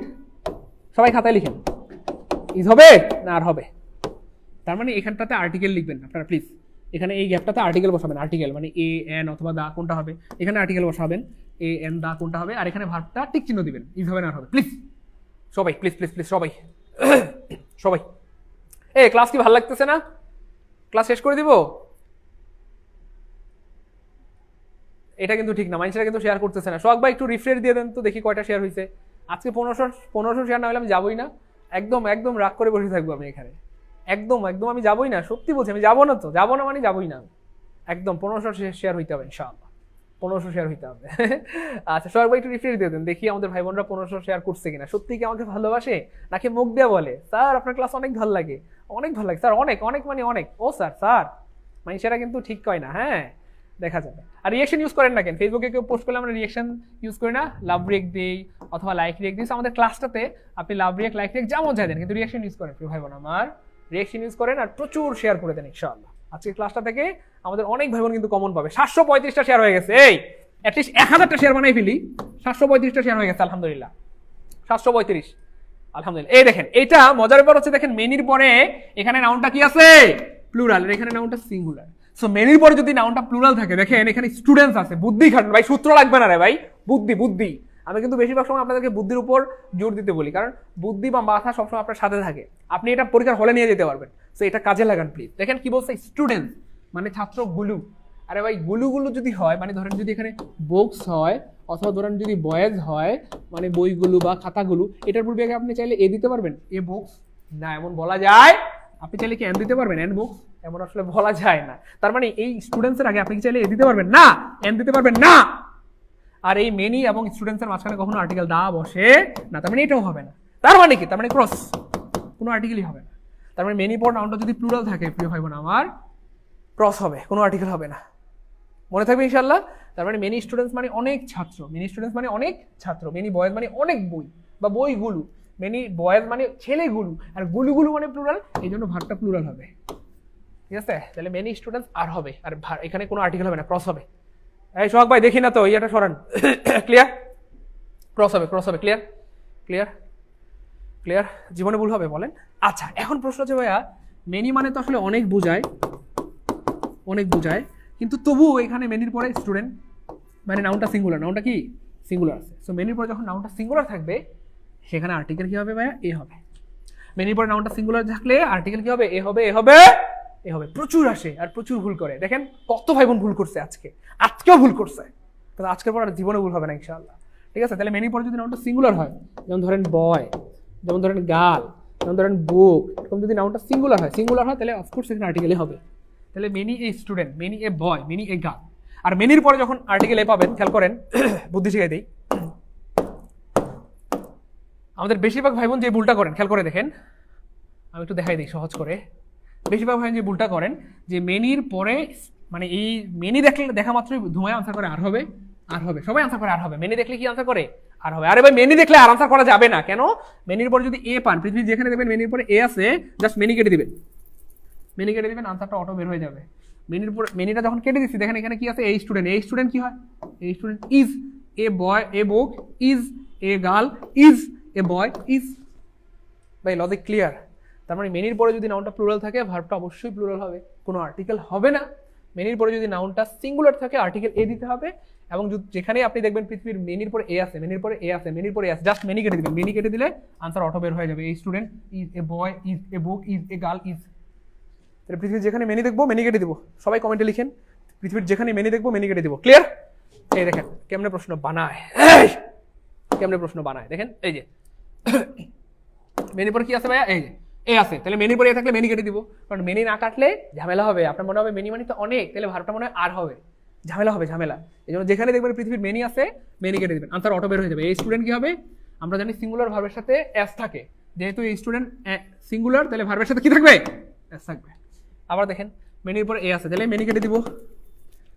সবাই খাতায় লিখেন, is হবে না আর হবে? তার মানে এখানটাতে আর্টিকেল লিখবেন আপনারা প্লিজ। এখানে এই গ্যাপটাতে আর্টিকেল বসাবেন, আর্টিকেল মানে এ এন অথবা দা কোনটা হবে, এখানে আর্টিকেল বসাবেন, এ এন দা কোনটা হবে, আর এখানে ভার্বটা টিক চিহ্ন দিবেন, ইজ হবে না আর হবে প্লিজ। সবাই প্লিজ প্লিজ প্লিজ, সবাই সবাই। ক্লাস কি ভালো লাগতেছে না? ক্লাস শেষ করে দিব? এটা কিন্তু ঠিক না, মানুষরা কিন্তু শেয়ার করতেছে না। সোহাগ ভাই একটু রিফ্রেশ দিয়ে দেন তো, দেখি কয়টা শেয়ার হয়েছে। আজকে 1500 শেয়ার না হলে আমি যাবোই না, একদম একদম রাগ করে বসে থাকবো আমি এখানে, একদম একদম আমি যাবোই না। সত্যি বলছি, আমি যাবো না, তো যাবো না মানে যাবোই না, একদম 1500 শেয়ার হইতে হবে ইনশাআল্লাহ, 1500 শেয়ার হইতে হবে। আচ্ছা সোহাগ ভাই একটু রিফ্রেশ দিয়ে দেন, দেখি আমাদের ভাই বোনরা 1500 শেয়ার করছে কিনা। সত্যি কি আমাকে ভালোবাসে, নাকি মুখ দিয়ে বলে স্যার আপনার ক্লাস অনেক ভালো লাগে, অনেক ভালো লাগে স্যার, অনেক অনেক মানে অনেক। ও স্যার স্যার মানুষেরা কিন্তু ঠিক কয় না, হ্যাঁ দেখা যাবে। আর রিয়েকশন ইউজ করেন না কেন? ফেসবুকে কেউ পোস্ট করলে আমরা রিয়েকশন ইউজ করি না, লাভ রিয়েক্ট দিই অথবা লাইক রিয়েক্ট দিই। আমাদের ক্লাসটাতে আপনি লাভ রিয়েক্ট লাইক রিয়েক্ট যেমন চাই দেন, কিন্তু রিয়েকশন ইউজ করেন প্রিয় ভাই বোন আমার, রিয়েকশন ইউজ করেন আর প্রচুর শেয়ার করে দেন ইনশাআল্লাহ। আজকে ক্লাসটা থেকে আমাদের অনেক ভাই বোন কিন্তু কমন পাবে। 735টা শেয়ার হয়ে গেছে, এই অ্যাটলিস্ট 1000টা শেয়ার বানাই ফেলি, 735টা শেয়ার হয়ে গেছে আলহামদুলিল্লাহ, 735 আলহামদুলিল্লাহ। এই দেখেন, এটা মজার ব্যাপার হচ্ছে দেখেন মেনির পরে এখানে নাউনটা কি আছে? প্লুরাল, আর এখানে নাউনটা সিঙ্গুলার। সো মেনির পরে যদি নাউনটা প্লুরাল থাকে, দেখেন এখানে স্টুডেন্টস আছে, বুদ্ধি খাটুন ভাই, সূত্র লাগবে না রে ভাই, বুদ্ধি বুদ্ধি। আমি কিন্তু বেশিরভাগ সময় আপনাদেরকে বুদ্ধির উপর জোর দিতে বলি, কারণ বুদ্ধি বা মাথা সবসময় আপনার সাথে থাকে, আপনি এটা পরীক্ষার হলে নিয়ে যেতে পারবেন। সো এটা কাজে লাগান প্লিজ। দেখেন কি বলছে, স্টুডেন্ট মানে ছাত্রগুলো। আরে ভাই গুলুগুলো যদি হয় মানে ধরেন যদি এখানে বুকস হয় অথবা ধরেন যদি বয়েজ হয় মানে বইগুলো বা খাতাগুলো, এটার পূর্বে আপনি চাইলে এ দিতে পারবেন, এ বুকস না এমন বলা যায়? আপনি চাইলে কি এন দিতে পারবেন, এন বুকস এমন আসলে বলা যায় না। তার মানে এই স্টুডেন্টসের আগে আপনি কি চাইলে এ দিতে পারবেন না, এন দিতে পারবেন না। আর এই মেনি এবং স্টুডেন্টসের মাঝখানে কখনো আর্টিকেল দা বসে না, তার মানে এটাও হবে না। তার মানে কি? তার মানে ক্রস, কোনো আর্টিকেলই হবে না। তার মানে মেনি পর নাউনটা যদি প্লুরাল থাকে প্রিয় ভাই বোন আমার, ক্রস হবে, কোনো আর্টিকেল হবে না। মনে থাকবে ইনশাআল্লাহ। তার মানে মেনি স্টুডেন্টস মানে অনেক ছাত্র, মেনি স্টুডেন্টস মানে অনেক ছাত্র, মেনি বয়েজ মানে অনেক বই বা বইগুলো, মেনি বয়েজ মানে ছেলেগুলো, আর গুলুগুলো মানে প্লুরাল, এই জন্য ভার্বটা প্লুরাল হবে। ঠিক আছে, তাহলে মেনি স্টুডেন্টস আর হবে, আর এখানে কোনো আর্টিকেল হবে না, ক্রস হবে। এই সোহাগ ভাই দেখি না তো, ইয়েটা সরান। ক্লিয়ার? ক্রস হবে, ক্রস হবে। ক্লিয়ার? ক্লিয়ার? ক্লিয়ার? জীবনে ভুল হবে বলেন? আচ্ছা, এখন প্রশ্ন হচ্ছে ভাইয়া মেনি মানে তো আসলে অনেক বোঝায়, অনেক বোঝায়, কিন্তু তবুও এখানে মেনির পরে স্টুডেন্ট মানে নাউনটা সিঙ্গুলার, নাউনটা কি সিঙ্গুলার আছে। সো মেনির পরে যখন নাউনটা সিঙ্গুলার থাকবে সেখানে আর্টিকেল কি হবে ভাইয়া? এ হবে। মেনির পরে নাউনটা সিঙ্গুলার থাকলে আর্টিকেল কি হবে? এ হবে, এ হবে, এ হবে। প্রচুর আসে আর প্রচুর ভুল করে, দেখেন কত ভাই বোন ভুল করছে আজকেও ভুল করছে, তাহলে আজকের পর আর জীবনে ভুল হবে না ইনশাআল্লাহ। ঠিক আছে, তাহলে মেনির পরে যদি নাউনটা সিঙ্গুলার হয়, যেমন ধরেন বয়, যেমন ধরেন গার্ল, যেমন ধরেন বুক, এরকম যদি নাউনটা সিঙ্গুলার হয় তাহলে অফকোর্স এখানে আর্টিকেলে হবে। তাহলে many a student, many a boy, many a girl. আর মেনির পরে যখন আর্টিকেল এ পাবেন, খেয়াল করেন, বুদ্ধি শিখাই দিই, আমাদের বেশিরভাগ ভাই বোন যে ভুলটা করেন, খেয়াল করে দেখেন, আমি একটু দেখাই দিই সহজ করে। বেশিরভাগ ভাই বোন যে ভুলটা করেন যে মেনির পরে মানে এই মেনি দেখা মাত্রই ধুমায় আনসার করে আর হবে, আর হবে, সবাই আনসার করে আর হবে। মেনি দেখলে কি আনসার করে? আর হবে। আরে ভাই মেনি দেখলে আর আনসার করা যাবে না, কেন? মেনির পরে যদি এ পান, পৃথিবী যেখানে দেখবেন মেনির পরে এ আছে, জাস্ট মেনি কেটে দিবেন, মেনি কেটে দিবেন, আনসারটা অটো বের হয়ে যাবে। মেনির পর মেনিটা যখন কেটে দিচ্ছি, দেখেন এখানে কি আছে? এই স্টুডেন্ট, এই স্টুডেন্ট কি হয়? এই student is a boy, A book is a girl is a boy is. ভাই লজিক ক্লিয়ার? তার মানে মেনির পরে যদি নাউনটা প্লুরাল থাকে ভার্বটা অবশ্যই প্লুরাল হবে, কোনো আর্টিকেল হবে না। মেনির পরে যদি নাউনটা সিঙ্গুলার থাকে আর্টিকেল এ দিতে হবে, এবং যেখানে আপনি দেখবেন পৃথিবীর মেনির পরে এ আছে, মেনির পরে এ আছে, মেনির পরে এ আছে, জাস্ট মেনি কেটে দিবেন, মেনি কেটে দিলে আনসার অটো বের হয়ে যাবে। এই student is a boy is a book is a girl is. তাহলে পৃথিবীর যেখানে মেনি দেখবো মেনি কেটে দিব, সবাই কমেন্টে লিখেন পৃথিবীর যেখানে মেনি দেখবো মেনি কেটে দিব। ক্লিয়ার? এই দেখেন কেমনে প্রশ্ন বানায়, কেমনে প্রশ্ন বানায় দেখেন। এই যে মেনির পরে কি আছে ভাইয়া? এই যে এ আছে, তাহলে মেনির পরে এ থাকলে মেনি কেটে দিব, কারণ মেনি না কাটলে ঝামেলা হবে। আপনার মনে হবে মেনি মানে তো অনেক, তাহলে ভার্বটা মনে হয় আর হবে, ঝামেলা হবে, ঝামেলা। এই জন্য যেখানে দেখবেন পৃথিবীর মেনি আছে মেনি কেটে দিবেন, আনসার অটো বের হয়ে যাবে। এই স্টুডেন্ট কি হবে? আমরা জানি সিঙ্গুলার ভার্বের সাথে এস থাকে, যেহেতু এই স্টুডেন্ট সিঙ্গুলার, তাহলে ভার্বের সাথে কি থাকবে? এস থাকবে। আবার দেখেন মেনির পরে এ আছে, তাহলে মেনি কেটে দিব,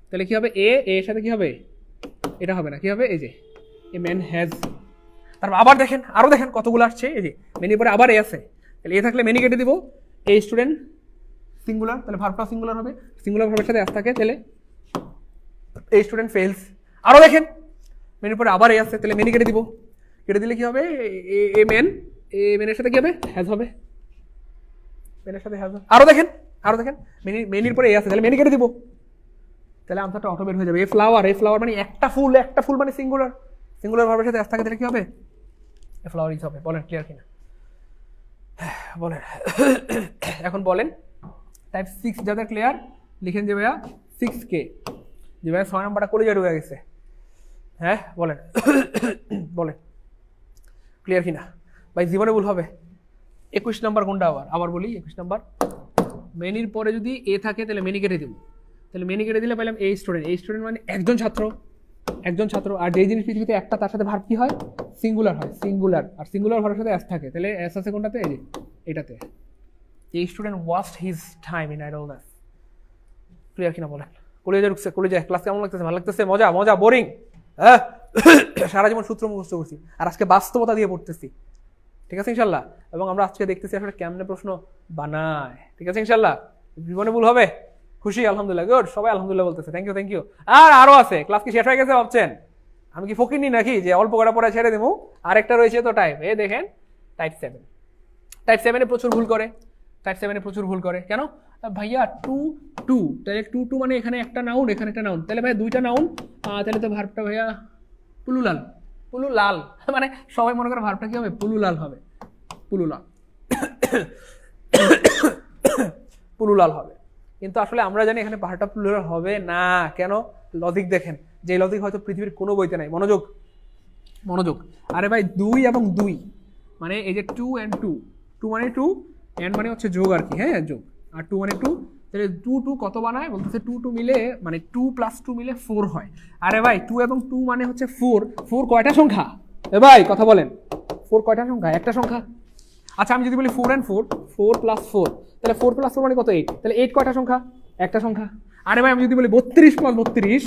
তাহলে কি হবে? এ এর সাথে কি হবে? এটা হবে না, কি হবে? এই যে এ ম্যান হ্যাজ। তারপর আবার দেখেন, আরো দেখেন কতগুলো আসছে। এই যে মেনির পরে আবার এ আছে, তাহলে এ থাকলে মেনি কেটে দিব, এই স্টুডেন্ট সিঙ্গুলার, তাহলে ভার্বটা সিঙ্গুলার হবে, সিঙ্গুলার ভার্বের সাথে এস থাকে, তাহলে এই স্টুডেন্ট ফেলস। আরো দেখেন মেনির পরে আবার এ আছে, তাহলে মেনি কেটে দিব, কেটে দিলে কি হবে? এ ম্যান, এ ম্যানের সাথে কি হবে? হ্যাজ হবে, ম্যানের সাথে হ্যাজ হবে। আরো দেখেন, আরো দেখেন মেনির পরে এ আছে, তাহলে মেনি কেটে দিব, তাহলে আনসারটা অটো বের হয়ে যাবে। এ ফ্লাওয়ার, এ ফ্লাওয়ার মানে একটা ফুল, একটা ফুল মানে সিঙ্গুলার, সিঙ্গুলার ভার্বের সাথে এস থাকে, তাহলে কি হবে? এ ফ্লাওয়ার ইজ হবে। বলেন ক্লিয়ার কিনা? বলেন। এখন বলেন টাইপ 6 যাদের ক্লিয়ার লিখেন যে ভাইয়া 6K, যে ভাইয়া 6 নাম্বারটা কলেজে ঢুকে গেছে। হ্যাঁ বলেন, বলেন ক্লিয়ার কিনা? ভাই জীবনে ভুল হবে। 21 নাম্বার কোনটা? আবার বলি 21 নাম্বার, মেনির পরে যদি এ থাকে তাহলে মেনি কেটে দিব, তাহলে মেনি কেটে দিলে পাইলাম এই স্টুডেন্ট, এই স্টুডেন্ট মানে একজন ছাত্র, একজন ছাত্র। আর যেই জিনিস পৃথিবীতে একটা তার সাথে ভার্ব কি হয়? সিঙ্গুলার হয়, সিঙ্গুলার। আর সিঙ্গুলার ভার্বের সাথে এস থাকে, তাহলে এস আছে কোনটাতে? এই যে এটাতে। এই student waste his time in idleness. Clear কিনা বলেন? কলেজে ঢুকছে, কলেজে ক্লাস কেমন লাগতেছে? ভালো লাগতেছে? মজা মজা? বোরিং? হ্যাঁ, সারা জীবন সূত্র মুখস্থ করছি আর আজকে বাস্তবতা দিয়ে পড়তেছি। ঠিক আছে ইনশাল্লাহ? এবং আমরা আজকে দেখতেছি আসলে কেমনে প্রশ্ন বানায়। ঠিক আছে ইনশাল্লাহ? জীবনে ভুল হবে? খুশি? আলহামদুলিল্লাহ, গুড, সবাই আলহামদুলিল্লাহ বলতেছে। Thank you, thank you. আর আরো আছে, ক্লাস কি শেষ হয়ে গেছে ভাবছেন? আমি কি ফকিনি নাকি যে অল্প কটা পড়া ছেড়ে দেবো? আরেকটা রয়েছে তো টাইপ, এই দেখেন টাইপ 7। টাইপ 7-এ প্রচুর ভুল করে, টাইপ 7-এ প্রচুর ভুল করে। কেন ভাইয়া? টু, তাহলে টু মানে এখানে একটা নাউন, এখানে একটা নাউন, তাহলে ভাই দুইটা নাউন, তাহলে তো ভার্বটা ভাইয়া পুলুলাল, পুলুলাল, মানে সবাই মনে করে ভার্বটা কি হবে? পুলুলাল হবে, পুলুলাল, পুলুলাল হবে। কিন্তু আসলে আমরা জানি এখানে ভার্বটা প্লুরাল হবে না। কেন? লজিক দেখেন, যে লজিক হয়তো পৃথিবীর কোনো বইতে নাই। মনোযোগ, মনোযোগ। আরে ভাই 2 এবং 2 মানে এই যে 2 and 2 মানে 2 and মানে হচ্ছে যোগ আর কি, হ্যাঁ যোগ, আর 2 মানে 2, তাহলে 2 কত বানায়? বলতেছে 2 মিলে মানে 2 + 2 মিলে 4 হয়। আরে ভাই 2 এবং 2 মানে হচ্ছে 4 কয়টা সংখ্যা? এ ভাই কথা বলেন, 4 কয়টা সংখ্যা? একটা সংখ্যা। আচ্ছা আমি যদি বলি 4 and 4 + 4, তাহলে 4 + 4 মানে কত? 8, তাহলে 8 কয়টা সংখ্যা? একটা সংখ্যা। আরে ভাই আমি যদি বলি 32 + 32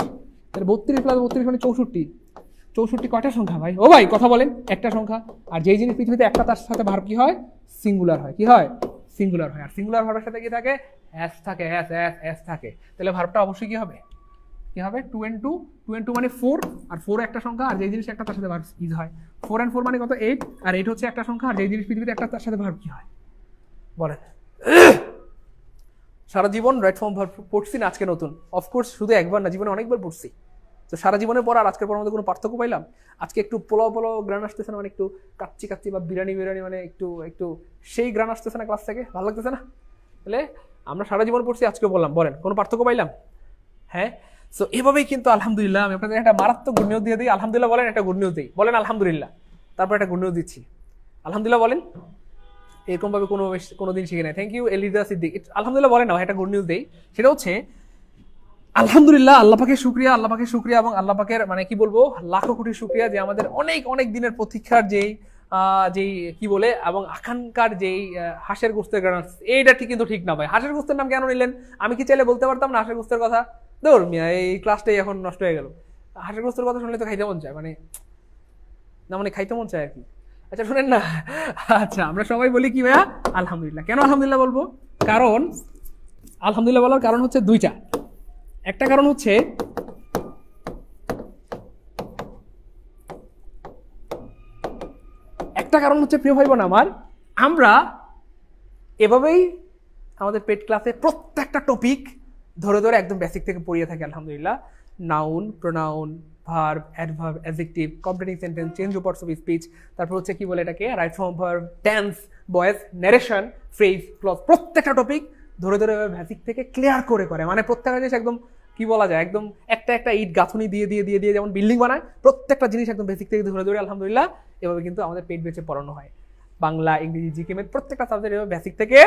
তাহলে 32 প্লাস 32 মানে 64। 64 কয়টা সংখ্যা ভাই? ও ভাই কথা বলেন, একটা সংখ্যা। আর যেই জিনিস পৃথিবীতে একটা, তার সাথে ভার্ব কি হয়? সিঙ্গুলার হয়। কি হয়? সিঙ্গুলার হয়। আর সিঙ্গুলার ভার্বের সাথে কি থাকে? এস থাকে, এস থাকে। তাহলে ভার্বটা অবশ্যই কি হবে? কি হবে? 2 and 2, 2 and 2 মানে 4, আর 4 একটা সংখ্যা, আর যেই জিনিস একটা তার সাথে ভার্ব ইজ হয়। 4 and 4 মানে কত? 8, আর 8 হচ্ছে একটা সংখ্যা, আর যেই জিনিস পৃথিবীতে একটা তার সাথে ভার্ব কি হয়? বলেন। সারা জীবন রাইট ফর্ম ভার্ব পড়ছি না, আজকে নতুন? অফকোর্স শুধু একবার না, জীবনে অনেকবার পড়ছি। তো সারা জীবনের পর আর আজকের পর মধ্যে কোনো পার্থক্য পাইলাম? আজকে একটু পোলাও পোলাও গ্রান আসতেছে না, মানে একটু কাচ্চি কাচ্চি বা বিরিয়ানি বিরিয়ানি, মানে একটু একটু সেই গ্রান আসতেছে না ক্লাস থেকে? ভালো লাগতেছে না? তাহলে আমরা সারা জীবন পড়ছি, আজকে বললাম, বলেন কোনো পার্থক্য পাইলাম? হ্যাঁ। সো এভাবেই কিন্তু আলহামদুলিল্লাহ, আমি আপনাদের একটা মারাত্মক গুড নিউজ দিয়ে দিই। আলহামদুলিল্লাহ বলেন, একটা গুড নিউজ দিই, বলেন আলহামদুলিল্লাহ। তারপর একটা গুড নিউজ দিচ্ছি, আলহামদুলিল্লাহ বলেন। এরকম ভাবে কোনো দিন শিখে নাই। Thank you Eliza Siddique. আলহামদুলিল্লাহ বলেন না, একটা গুড নিউজ দেই। সেটা হচ্ছে আলহামদুলিল্লাহ, আল্লাহ পাকের শুকরিয়া, আল্লাহ পাকের শুকরিয়া, এবং আল্লাহ পাকের মানে কি বলবো, লাখো কোটি শুকরিয়া যে আমাদের অনেক অনেক দিনের প্রতীক্ষার যেই কি বলে এবং আকাঙ্ক্ষার যেই হাঁসের গোস্তের গ্রান, এইটা ঠিক কিন্তু ঠিক না ভাই। হাঁসের গোস্তের নাম কেন নিলেন? আমি কি চাইলে বলতে পারতাম না হাঁসের গোস্তের কথা? দৌড় মিয়া, এই ক্লাসটাই এখন নষ্ট হয়ে গেল। হাঁসের গোস্তের কথা শুনলে তো খাইতে মন চায়, মানে না, মানে খাইতে মন চায় আর কি। আচ্ছা শুনেন না, আচ্ছা আমরা সবাই বলি কি ভাইয়া? আলহামদুলিল্লাহ। কেন আলহামদুলিল্লাহ বলবো? কারণ আলহামদুলিল্লাহ বলার কারণ হচ্ছে দুইটা। একটা কারণ হচ্ছে প্রিয় ভাই বোন আমার, আমরা এভাবেই আমাদের পেট ক্লাসে প্রত্যেকটা টপিক ধরে ধরে একদম বেসিক থেকে পড়িয়ে থাকি আলহামদুলিল্লাহ। Noun, pronoun, verb, adverb, adjective, completing sentence, change of parts of speech, তারপর হচ্ছে কি বলে এটাকে, right form verb, tense, voice, narration, phrase, clause, প্রত্যেকটা টপিক ধরে ধরে বেসিক থেকে ক্লিয়ার করে মানে প্রত্যেকটা জিনিস একদম কি বলা যায়, একদম একটা একটা ইট গাঁথুনি দিয়ে দিয়ে দিয়ে দিয়ে যেমন বিল্ডিং বানায়, প্রত্যেকটা জিনিস একদম বেসিক থেকে ধরে ধরে আলহামদুলিল্লাহ এভাবে কিন্তু আমাদের পেট বেঁচে পড়ানো হয়। বাংলা, ইংরেজি, জিকে, ম্যাথ প্রত্যেকটা সাবজেক্ট এভাবে বেসিক থেকে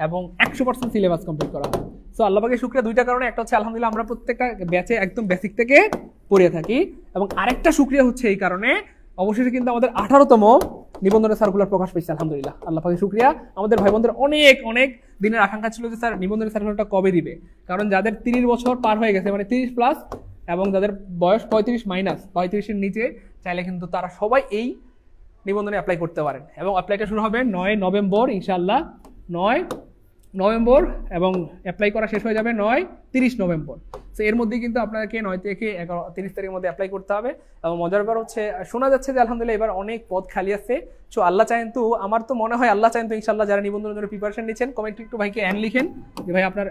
এবং 100% সিলেবাস কমপ্লিট করা হয়। সো আল্লাহ পাকের শুকরিয়া দুইটা কারণে। একটা হচ্ছে আলহামদুলিল্লাহ আমরা প্রত্যেকটা ব্যাচে একদম বেসিক থেকে পড়িয়ে থাকি, এবং আরেকটা শুকরিয়া হচ্ছে এই কারণে অবশেষে কিন্তু আমাদের 18তম নিবন্ধনের সার্কুলার প্রকাশ পেয়েছে আলহামদুলিল্লাহ। আল্লাহ পাকের শুকরিয়া। আমাদের ভাই বোনদের অনেক অনেক দিনের আকাঙ্ক্ষা ছিল যে স্যার নিবন্ধনের সার্কুলারটা কবে দিবে, কারণ যাদের 30 বছর পার হয়ে গেছে, মানে 30 প্লাস, এবং যাদের বয়স 35 মাইনাস 35-এর নিচে, চাইলে কিন্তু তারা সবাই এই নিবন্ধনে অ্যাপ্লাই করতে পারেন। এবং অ্যাপ্লাইটা শুরু হবে 9 নভেম্বর ইনশাআল্লাহ, 9 নভেম্বর, এবং অ্যাপ্লাই করা শেষ হয়ে যাবে 30 নভেম্বর। তো এর মধ্যেই কিন্তু আপনাকে 9 থেকে 30 তারিখের মধ্যে অ্যাপ্লাই করতে হবে। এবং মজার ব্যাপার হচ্ছে, শোনা যাচ্ছে যে আলহামদুলিল্লাহ এবার অনেক পদ খালি আছে। সো আল্লাহ চাইন তো, আমার তো মনে হয় আল্লাহ চাইন তো ইনশাআল্লাহ যারা নিবন্ধনের জন্য প্রিপারেশন নিচ্ছেন, কমেন্টে একটু ভাইকে লিখেন যে ভাই আপনার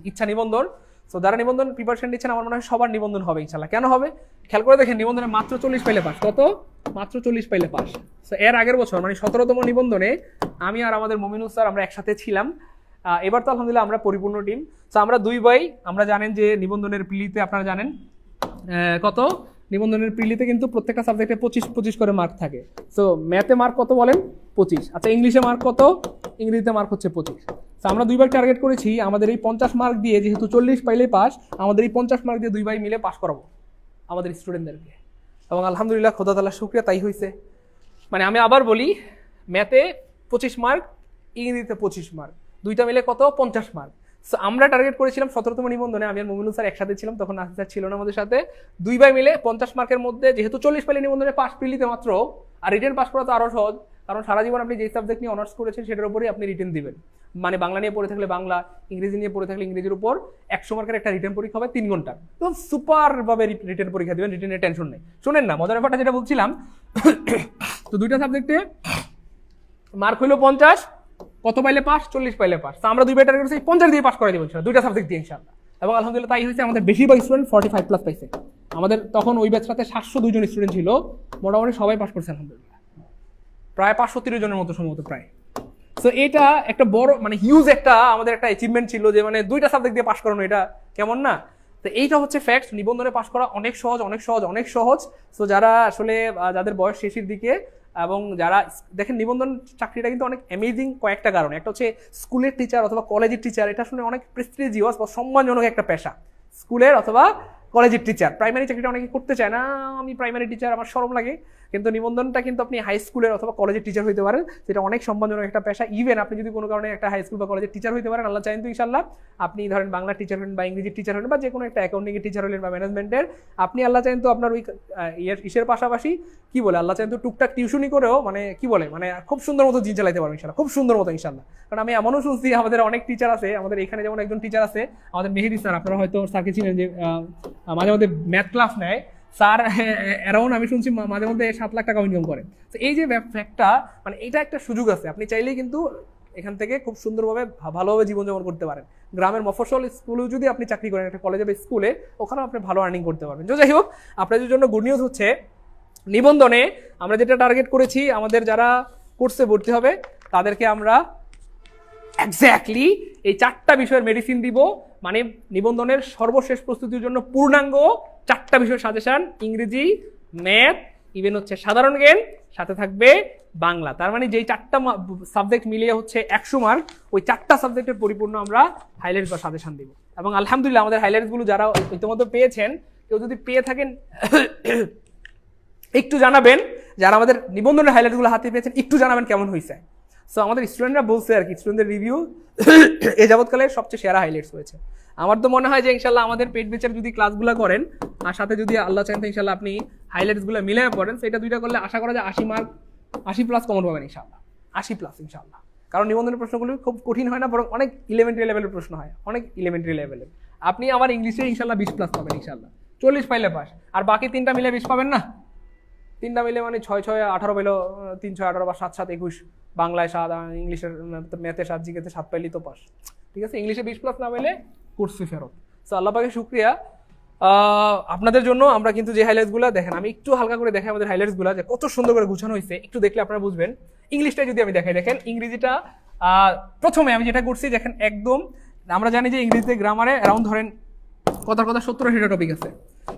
ইচ্ছা নিবন্ধন। সো যারা নিবন্ধন প্রিপারেশন নিচ্ছেন, আমার মনে হয় সবার নিবন্ধন হবে ইনশাআল্লাহ। কেন হবে? খেয়াল করে দেখেন, নিবন্ধনে মাত্র 40 পাইলে পাস। কত? মাত্র 40 পাইলে পাস। সো এর আগের বছর মানে 17তম নিবন্ধনে আমি আর আমাদের মমিনুল স্যার আমরা একসাথে ছিলাম। এবার তো আলহামদুলিল্লাহ আমরা পরিপূর্ণ টিম। সো আমরা দুই ভাই, আমরা জানেন যে নিবন্ধনের প্রিলিতে আপনারা জানেন কত, নিবন্ধনের প্রিলিতে কিন্তু প্রত্যেকটা সাবজেক্টে 25 করে মার্ক থাকে। সো ম্যাথে মার্ক কত বলেন? 25। আচ্ছা ইংলিশে মার্ক কত? ইংরেজিতে মার্ক হচ্ছে 25। সো আমরা দুই ভাই টার্গেট করেছি আমাদের এই 50 মার্ক দিয়ে, যেহেতু 40 পাইলে পাস, আমাদের এই 50 মার্ক দিয়ে দুই ভাই মিলে পাস করাবো আমাদের স্টুডেন্টদেরকে। এবং আলহামদুলিল্লাহ খোদা তাআলার শুকরিয়া, তাই হয়েছে। মানে আমি আবার বলি, ম্যাথে 25 মার্ক, ইংরেজিতে 25 মার্ক, দুইটা মিলে কত? 50 মার্ক। সো আমরা টার্গেট করেছিলাম 17তম নিবন্ধনে, আমি আর মমিনুল স্যার একসাথে ছিলাম, তখন নাসির স্যার ছিল না আমাদের সাথে, দুই ভাই মিলে 50 মার্কের মধ্যে, যেহেতু 40 পাইলে নিবন্ধনে পাস, প্রিলিতে মাত্র, আর রিটেন পাস করা তো আরো সহজ, কারণ সারা জীবন আপনি যে সাবজেক্ট নিয়ে অনার্স করেছেন সেটার উপরেই আপনি রিটেন দিবেন। মানে বাংলা নিয়ে পড়ে থাকলে বাংলা, ইংরেজি নিয়ে পড়ে থাকলে ইংরেজির উপর 100 মার্কের একটা রিটেন পরীক্ষা হবে 3 ঘন্টা, তো সুপার ভাবে রিটেন পরীক্ষা দিবেন, রিটেনের টেনশন নেই। শুনেন না মজার ব্যাপারটা যেটা বলছিলাম, তো দুইটা সাবজেক্টে মার্ক হইলো 50, কত পাইলে পাস? 40 পাইলে পাস। তো আমরা দুই ভাই টার্গেট করেছি 50 দিয়ে পাস করে দেবো ইনশাআল্লাহ, দুইটা সাবজেক্ট দিয়ে ইনশাআল্লাহ। এবং আলহামদুলিল্লাহ তাই হয়েছে। আমাদের বেশিরভাগ স্টুডেন্ট 45 প্লাস পাইছে। আমাদের তখন ওই ব্যাচটাতে 702 জন স্টুডেন্ট ছিল, মোটামুটি সবাই পাস করছে আলহামদুলিল্লাহ, প্রায় 530 জনের মতো সম্ভবত প্রায়। সো এটা একটা বড় মানে হিউজ একটা আমাদের একটা অ্যাচিভমেন্ট ছিল, যে মানে দুইটা সাবজেক্ট দিয়ে পাস করানো, এটা কেমন না? তো এইটা হচ্ছে ফ্যাক্ট, নিবন্ধনে পাস করা অনেক সহজ, অনেক সহজ, অনেক সহজ। সো যারা আসলে যাদের বয়স শেষের দিকে, এবং যারা দেখেন নিবন্ধন চাকরিটা কিন্তু অনেক অ্যামেজিং কয়েকটা কারণে। একটা হচ্ছে স্কুলের টিচার অথবা কলেজের টিচার, এটা শুনে অনেক প্রেস্টিজিয়াস বা সম্মানজনক একটা পেশা, স্কুলের অথবা কলেজের টিচার। প্রাইমারি চাকরিটা অনেকে করতে চায় না, আমি প্রাইমারি টিচার, আমার শরম লাগে, কিন্তু নিবন্ধনটা কিন্তু আপনি হাই স্কুলের অথবা কলেজের টিচার হইতে পারেন, যেটা অনেক সম্মানজনক একটা পেশা। ইভেন আপনি যদি কোনো কারণে একটা হাই স্কুল বা কলেজের টিচার হইতে পারেন, আল্লাহ চাইন তো ইনশাল্লাহ, আপনি ধরেন বাংলা টিচার হলেন বা ইংরেজির টিচার হলেন বা যে কোনো একটা অ্যাকাউন্টিংয়ের টিচার হলেন বা ম্যানেজমেন্টের, আপনি আল্লাহ চাইন তো আপনার ওই ইসের পাশাপাশি কি বলে আল্লাহ চাইন তো টুকটাক টিউশনি করেও মানে কি বলে মানে খুব সুন্দর মতো দিন চালাইতে পারবেন ইনশাল্লাহ, খুব সুন্দর মতো ইনশাল্লাহ। কারণ আমি এমনও শুনছি আমাদের অনেক টিচার আছে, আমাদের এখানে যেমন একজন টিচার আছে আমাদের মেহেদি স্যার, আপনারা হয়তো স্যারকে চিনেন, যে মাঝে মধ্যে ম্যাথ ক্লাস নেয় স্যার, অ্যারাউন্ড আমি শুনছি মাঝে মধ্যে 7 লাখ টাকা ইনকাম করে। তো এই যে ফ্যাক্টটা মানে এটা একটা সুযোগ আছে, আপনি চাইলেই কিন্তু এখান থেকে খুব সুন্দরভাবে ভালোভাবে জীবনযাপন করতে পারেন। গ্রামের মফস্বল স্কুলেও যদি আপনি চাকরি করেন, একটা কলেজে বা স্কুলে, ওখানেও আপনি ভালো আর্নিং করতে পারবেন। যাই হোক, আপনাদের জন্য গুড নিউজ হচ্ছে নিবন্ধনে আমরা যেটা টার্গেট করেছি, আমাদের যারা কোর্সে ভর্তি হবে তাদেরকে আমরা এক্স্যাক্টলি এই 4টা বিষয়ের মেডিসিন দিব। মানে নিবন্ধনের সর্বশেষ প্রস্তুতির জন্য পূর্ণাঙ্গ 4টা বিষয় সাজেশন, ইংরেজি, ম্যাথ, ইভেন হচ্ছে সাধারণ জ্ঞান, সাথে থাকবে বাংলা। তার মানে যেই 4টা সাবজেক্ট মিলিয়ে হচ্ছে 100 মার্ক, ওই 4টা সাবজেক্টের পরিপূর্ণ আমরা হাইলাইটস বা সাজেশন দিব। এবং আলহামদুলিল্লাহ আমাদের হাইলাইটসগুলো যারা ইতিমধ্যে পেয়েছেন, কেউ যদি পেয়ে থাকেন একটু জানাবেন, যারা আমাদের নিবন্ধনের হাইলাইটসগুলো হাতে পেয়েছেন একটু জানাবেন কেমন হয়েছে। সো আমাদের স্টুডেন্টরা বলছে আর কি, স্টুডেন্টদের রিভিউ এই যাবৎকালে সবচেয়ে সেরা হাইলাইটস হয়েছে। আমার তো মনে হয় যে ইনশাল্লাহ আমাদের পেড বেচার যদি ক্লাসগুলো করেন আর সাথে যদি আল্লাহ চান তো ইনশাল্লাহ আপনি হাইলাইটসগুলো মিলে পড়েন, সেটা দুইটা করলে আশা করা যায় 80 মার্ক 80+ কমন পাবেন ইনশাল্লাহ, 80+ ইনশাল্লাহ। কারণ নিবন্ধনের প্রশ্নগুলো খুব কঠিন হয় না, বরং অনেক এলিমেন্টারি লেভেলের প্রশ্ন হয়, অনেক এলিমেন্টারি লেভেলের। আপনি আমার ইংলিশে ইনশাল্লাহ 20+ পাবেন ইনশাল্লাহ, 40 পাইলে পাস। আর বাকি 3টা মিলে 20 পাবেন না, 3টা মিলে মানে 6 6 18 পাইলো, 3 6 18 বা 7 7 21, বাংলায় 7, ইংলিশের ম্যাথে 7, জিকেতে 7 পাইলেই তো পাস। ঠিক আছে, ইংলিশে 20+ না পাইলে কোর্স ফি ফেরত। সো আল্লাহ পাকের শুকরিয়া আপনাদের জন্য। আমরা কিন্তু যে হাইলাইটসগুলো দেখেন, আমি একটু হালকা করে দেখাই আমাদের হাইলাইটসগুলো যে কত সুন্দর করে গুছানো হয়েছে, একটু দেখলে আপনারা বুঝবেন। ইংলিশটা যদি আমি দেখাই, দেখেন ইংরেজিটা প্রথমে আমি যেটা করছি দেখেন, একদম আমরা জানি যে ইংরেজিতে গ্রামারে অ্যারাউন্ড ধরেন কথার কথা 70-80টা টপিক আছে।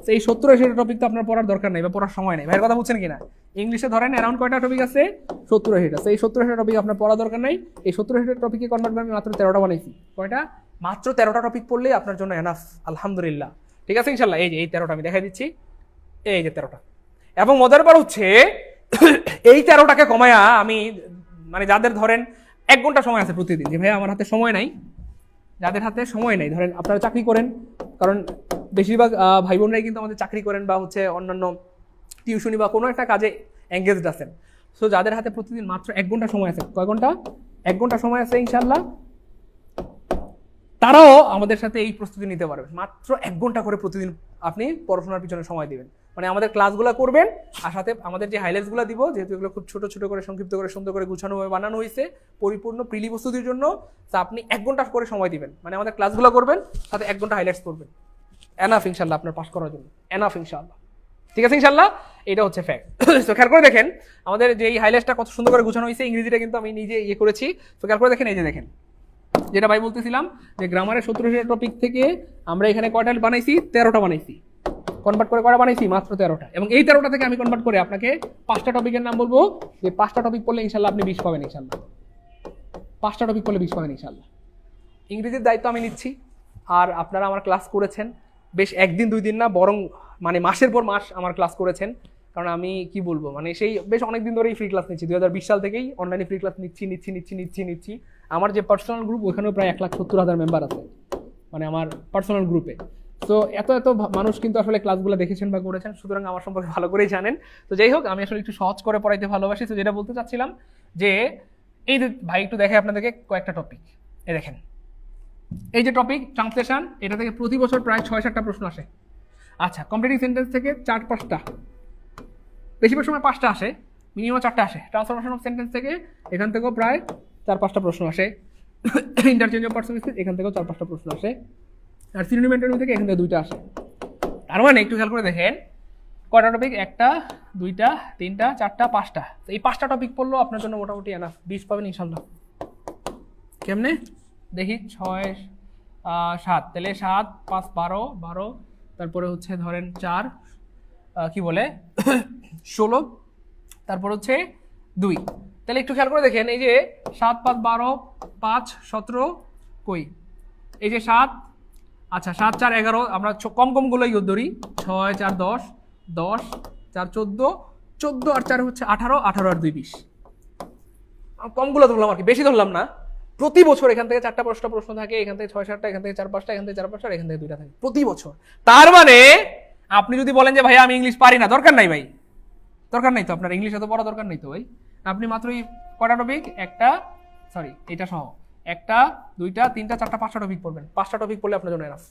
তো এই 70-80টা টপিক তো আপনার পড়ার দরকার নেই বা পড়ার সময় নেই, ভাইয়ের কথা বুঝছেন কিনা? ইংলিশে ধরেন অ্যারাউন্ড কয়টা টপিক আছে? 70-80টা। তো এই 70-80টা টপিক আপনার পড়া দরকার নেই। এই 70-80টা টপিকে কনভার্ট করে আমি মাত্র 13টা বানাইছি। কয়টা? মাত্র 13টা টপিক পড়লেই আপনার জন্য এনাফ, আলহামদুলিল্লাহ। ঠিক আছে ইনশাল্লাহ। এই যে এই 13টা আমি দেখাই দিচ্ছি, এই যে 13টা। এবং মজার ব্যাপার হচ্ছে এই 13টাকে কমায়া আমি মানে যাদের ধরেন 1 ঘন্টা সময় আছে প্রতিদিন, যে ভাই আমার হাতে সময় নাই, যাদের হাতে সময় নেই, ধরেন আপনারা চাকরি করেন, কারণ বেশিরভাগ ভাই বোনরাই কিন্তু আমাদের চাকরি করেন বা হচ্ছে অন্যান্য টিউশনি বা কোনো একটা কাজে এঙ্গেজড আছেন। সো যাদের হাতে প্রতিদিন মাত্র 1 ঘন্টা সময় আছে, কয় ঘন্টা? 1 ঘন্টা সময় আছে ইনশাল্লাহ, তারাও আমাদের সাথে এই প্রস্তুতি নিতে পারবেন। মাত্র 1 ঘন্টা করে প্রতিদিন আপনি পড়াশোনার পিছনে সময় দিবেন, মানে আমাদের ক্লাসগুলো করবেন আর সাথে আমাদের যে হাইলাইটসগুলো দিব, যেহেতু এগুলো খুব ছোট ছোট করে সংক্ষিপ্ত করে সুন্দর করে গুছানোভাবে বানানো হয়েছে পরিপূর্ণ প্রিলি প্রস্তুতির জন্য, তা আপনি 1 ঘন্টা করে সময় দিবেন, মানে আমাদের ক্লাসগুলো করবেন সাথে 1 ঘন্টা হাইলাইটস করবেন, এনাফ ইনশাল্লাহ আপনার পাস করার জন্য, এনাফ ইনশাল্লাহ। ঠিক আছে ইনশাল্লাহ, এটা হচ্ছে ফ্যাক্ট। তো খেয়াল করে দেখেন আমাদের যে এই হাইলাইটসটা কত সুন্দর করে গুছানো হয়েছে, ইংরেজিটা কিন্তু আমি নিজে ইয়ে করেছি। তো খেয়াল করে দেখেন, এই যে দেখেন যেটা ভাই বলতেছিলাম যে গ্রামারের 70টা টপিক থেকে আমরা এখানে কয়টা বানাইছি? 13টা বানাইছি। কনভার্ট করে কয়টা বানাইছি? মাত্র 13টা। এবং এই 13টা থেকে আমি কনভার্ট করে আপনাকে 5টা টপিকের নাম বলবো, যে 5টা টপিক পড়লে ইনশাল্লাহ আপনি 20 পাবেন ইনশাল্লাহ। 5টা টপিক পড়লে 20 পাবেন ইনশাল্লাহ। ইংরেজির দায়িত্ব আমি নিচ্ছি, আর আপনারা আমার ক্লাস করেছেন বেশ 1 দিন 2 দিন না, বরং মানে মাসের পর মাস আমার ক্লাস করেছেন। কারণ আমি কি বলবো, মানে সেই বেশ অনেকদিন ধরেই ফ্রি ক্লাস নিচ্ছি, 2020 সাল থেকেই অনলাইনে ফ্রি ক্লাস নিচ্ছি। আমার যে পার্সোনাল গ্রুপ, ওখানেও প্রায় 1,70,000 মেম্বার আছে, মানে আমার পার্সোনাল গ্রুপে। তো এত মানুষ কিন্তু আসলে ক্লাসগুলো দেখেছেন বা করেছেন, সুতরাং আমার সম্পর্কে ভালো করেই জানেন। তো যাই হোক, আমি আসলে একটু সহজ করে পড়াইতে ভালোবাসি। তো যেটা বলতে চাচ্ছিলাম যে এই যে ভাই একটু দেখে আপনাদেরকে কয়েকটা টপিক, এই দেখেন এই যে টপিক ট্রান্সলেশন, এটা থেকে প্রতি বছর প্রায় 6-7টা প্রশ্ন আসে। আচ্ছা, কমপ্লিটিং সেন্টেন্স থেকে 4-5টা, বেশিরভাগ সময় 5টা আসে, মিনিমাম 4টা আসে। ট্রান্সফরমেশন অফ সেন্টেন্স থেকে এখান থেকেও প্রায় 4-5টা প্রশ্ন আসে। ইন্টারচেঞ্জ অফ পার্সোনালিটিস এখান থেকেও 4-5টা প্রশ্ন আসে। আর সিনোনিম অ্যান্টোনিম থেকে এখান থেকে 2টা আসে। তার মানে একটু খেয়াল করে দেখেন কয়টা টপিক? 1টা 2টা 3টা 4টা 5টা। তো এই 5টা টপিক পড়লেও আপনার জন্য মোটামুটি এনাফ, 20 পাবেন ইনশাল্লাহ। কেমনে দেখি? 6 7, তাহলে 7 5 12, তারপরে হচ্ছে ধরেন 4 কি বলে 16, তারপর হচ্ছে 2। তাহলে একটু খেয়াল করে দেখেন, এই যে 7 5 12 5 17 কই, এই যে 7, আচ্ছা 7 4 11, আমরা কম গুলো ইউজ ধরি, 6 4 10 10 4 14 14 আর 4 হচ্ছে 18, 18 আর 2 20। কমগুলো ধরলাম আর কি, বেশি ধরলাম না। প্রতি বছর এখান থেকে 4টা প্রশ্ন থাকে, এখান থেকে 6-7টা, এখান থেকে 4-5টা, এখান থেকে 4-5টা, আর এখান থেকে 2টা থাকে প্রতি বছর। তার মানে আপনি যদি বলেন যে ভাই আমি ইংলিশ পারি না, দরকার নাই ভাই, দরকার নাই তো, আপনার ইংলিশ এত পড়া দরকার নেই তো ভাই। আপনি মাত্রই কটা টপিক, এটা সহ 1টা 2টা 3টা 4টা 5টা টপিক পড়বেন। 5টা টপিক পড়লে আপনার জন্য এনাফ।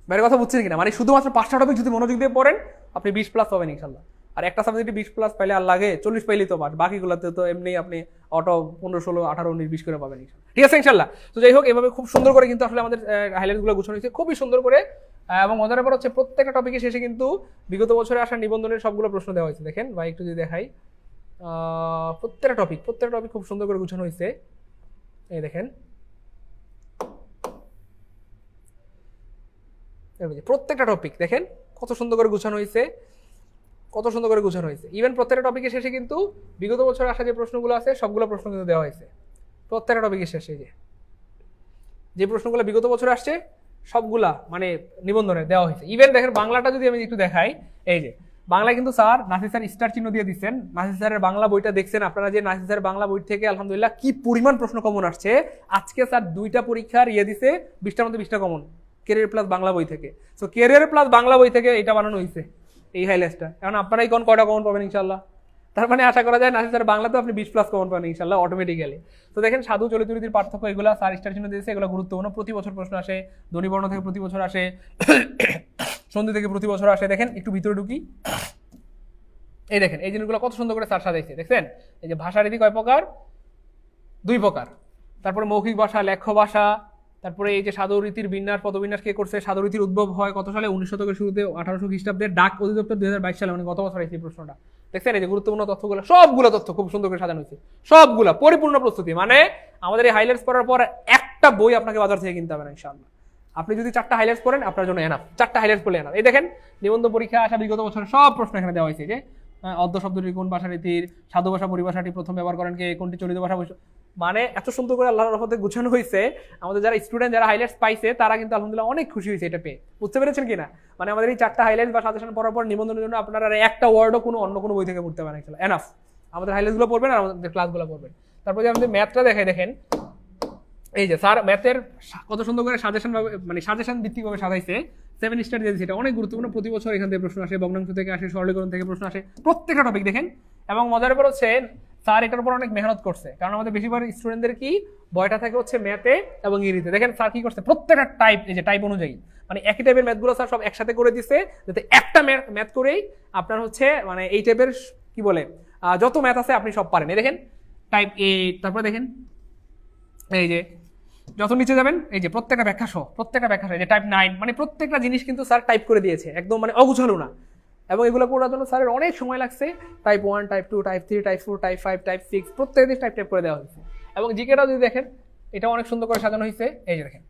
বাইরের কথা বুঝছেন কিনা? মানে শুধুমাত্র 5টা টপিক যদি মনোযোগ দিয়ে পড়েন আপনি 20+ পাবেন ইনশাল্লাহ। আর একটা সাবজেক্টে 20+ পাইলে আর লাগে 40 পাইলেই তো পাস, বাকিগুলোতে তো এমনি আপনি অটো 15, 16, 18, 19, 20 করে পাবেন ইনশাল্লাহ। ঠিক আছে ইনশাল্লাহ। তো যাই হোক, এভাবে খুব সুন্দর করে কিন্তু আসলে আমাদের হাইলাইটগুলো গুছানো হয়েছে খুবই সুন্দর করে। এবং মজার ব্যাপার হচ্ছে প্রত্যেকটা টপিকের শেষে কিন্তু বিগত বছরে আসা নিবন্ধনের সবগুলো প্রশ্ন দেওয়া হয়েছে। দেখেন ভাই একটু যদি দেখাই, প্রত্যেকটা টপিক খুব সুন্দর করে গুছানো হয়েছে। এই দেখেন প্রত্যেকটা টপিক দেখেন কত সুন্দর করে গুছানো হয়েছে, কত সুন্দর করে গুছানো হয়েছে। ইভেন প্রত্যেকটা টপিকের শেষে কিন্তু বিগত বছর আসা যে প্রশ্নগুলো আছে সবগুলো প্রশ্ন কিন্তু দেওয়া হয়েছে প্রত্যেকটা টপিকের শেষে। যে প্রশ্নগুলো বিগত বছর আসছে সবগুলা মানে নিবন্ধনে দেওয়া হয়েছে। ইভেন দেখেন বাংলাটা যদি আমি একটু দেখাই, এই যে বাংলা কিন্তু স্যার নাসির স্যার স্টার চিহ্ন দিয়ে দিচ্ছেন। নাসির স্যারের বাংলা বইটা দেখছেন আপনারা, যে নাসির স্যারের বাংলা বই থেকে আলহামদুলিল্লাহ কি পরিমাণ প্রশ্ন কমন আসছে। আজকে স্যার 2টা পরীক্ষার দিছে, 20টার মধ্যে 20টা কমন ক্যারিয়ার প্লাস বাংলা বই থেকে। সো ক্যারিয়ার প্লাস বাংলা বই থেকে এটা বানানো হয়েছে এই হাইলাইটসটা। এখন আপনারাই কয়টা কমন পাবেন ইনশাল্লাহ। তার মানে আশা করা যায় নাসির স্যার বাংলাতেও আপনি 20+ কমন পাবেন ইনশাল্লাহ অটোমেটিক্যালি। তো দেখেন সাধু চলিত রীতির পার্থক্য, এগুলো স্যার স্টার চিহ্ন দিয়েছে, এগুলো গুরুত্বপূর্ণ। প্রতি বছর প্রশ্ন আসে, ধ্বনিবর্ণ থেকে প্রতি বছর আসে, সন্ধি থেকে প্রতি বছর আসে। দেখেন একটু ভিতরে ঢুকি, এই দেখেন এই জিনিসগুলো কত সুন্দর করে স্যার সাজাইছে দেখছেন। এই যে ভাষা রীতি কয় প্রকার? 2 প্রকার। তারপরে মৌখিক ভাষা, লেখ্য ভাষা, তারপরে এই যে সাধু রীতির বিন্যাস পদবিন্যাস কে করছে, সাধু রীতির উদ্ভব হয় কত সালে? 19 শতকের শুরুতে, 1800 খ্রিস্টাব্দে। ডাক অধিদপ্তর 2022 সালে, মানে গত বছর এই প্রশ্নটা দেখছেন। এই যে গুরুত্বপূর্ণ তথ্যগুলো, সবগুলো তথ্য খুব সুন্দর করে সাজানো হয়েছে, সবগুলা পরিপূর্ণ প্রস্তুতি। মানে আমাদের এই হাইলাইটস পড়ার পর একটা বই আপনাকে বাজার থেকে কিনতে হবে না ইনশাআল্লাহ। আপনি যদি 4টা হাইলাইটস পড়েন আপনার জন্য এনাফ, 4টা হাইলাইটস পড়লে এনাফ। এই দেখেন নিবন্ধ পরীক্ষা আসা বিগত বছরের সব প্রশ্ন এখানে দেওয়া হয়েছে। যে অদ্য শব্দটি কোন ভাষা রীতির, সাধু ভাষা পরিভাষাটি প্রথম ব্যবহার করেন কে, কোনটি চলিত ভাষা। মানে এত সুন্দর করে আল্লাহর রহমতে গুছানো হয়েছে। আমাদের যারা স্টুডেন্ট, যারা হাইলাইটস পাইছে তারা কিন্তু আলহামদুলিল্লাহ অনেক খুশি হয়েছে এটা পেয়ে। বুঝতে পেরেছেন কিনা? মানে আমাদের এই 4টা হাইলাইটস বা সাজেশন পড়ার পর নিবন্ধনের জন্য আপনারা একটা ওয়ার্ডও অন্য কোনো বই থেকে পড়তে পারেন এনাফ। আমাদের হাইলাইটসগুলো পড়বেন আর আমাদের ক্লাসগুলো পড়বেন। তারপরে আমাদের ম্যাথটা দেখাই, দেখেন এই যে স্যার ম্যাথের কত সুন্দর করে সাজেশন মানে সাজেশন ভিত্তিকভাবে সাজাইছে। 7 স্টার দিয়ে দিয়েছে, এটা অনেক গুরুত্বপূর্ণ। প্রতি বছর এখান থেকে প্রশ্ন আসে, ভগ্নাংশ থেকে আসে, সরলীকরণ থেকে প্রশ্ন আসে, প্রত্যেকটা টপিক দেখেন। এবং মজার ব্যাপার হচ্ছে স্যার এটার উপর অনেক মেহনত করছে, কারণ আমাদের বেশিরভাগ স্টুডেন্টদের কি ভয়টা থাকে হচ্ছে ম্যাথে এবং ইংরেজিতে। দেখেন স্যার কি করছে, প্রত্যেকটা টাইপ, এই যে টাইপ অনুযায়ী মানে একই টাইপের ম্যাথগুলো স্যার সব একসাথে করে দিচ্ছে, যাতে একটা ম্যাথ করেই আপনার হচ্ছে মানে এই টাইপের কি বলে যত ম্যাথ আছে আপনি সব পারেন। এই দেখেন টাইপ 8, তারপরে দেখেন এই যে যত নিচে যাবেন এই যে প্রত্যেকটা ব্যাখ্যা সহ, এই যে টাইপ 9, মানে প্রত্যেকটা জিনিস কিন্তু স্যার টাইপ করে দিয়েছে, একদম মানে অগুছালো না। এবং এগুলো করার জন্য স্যারের অনেক সময় লাগছে। Type 1, type 2, type 3, type 4, type 5, type 6 প্রত্যেক দিন টাইপ করে দেওয়া হয়েছে। এবং জিকেটাও যদি দেখেন এটা অনেক সুন্দর করে সাজানো হয়েছে। এই যে দেখেন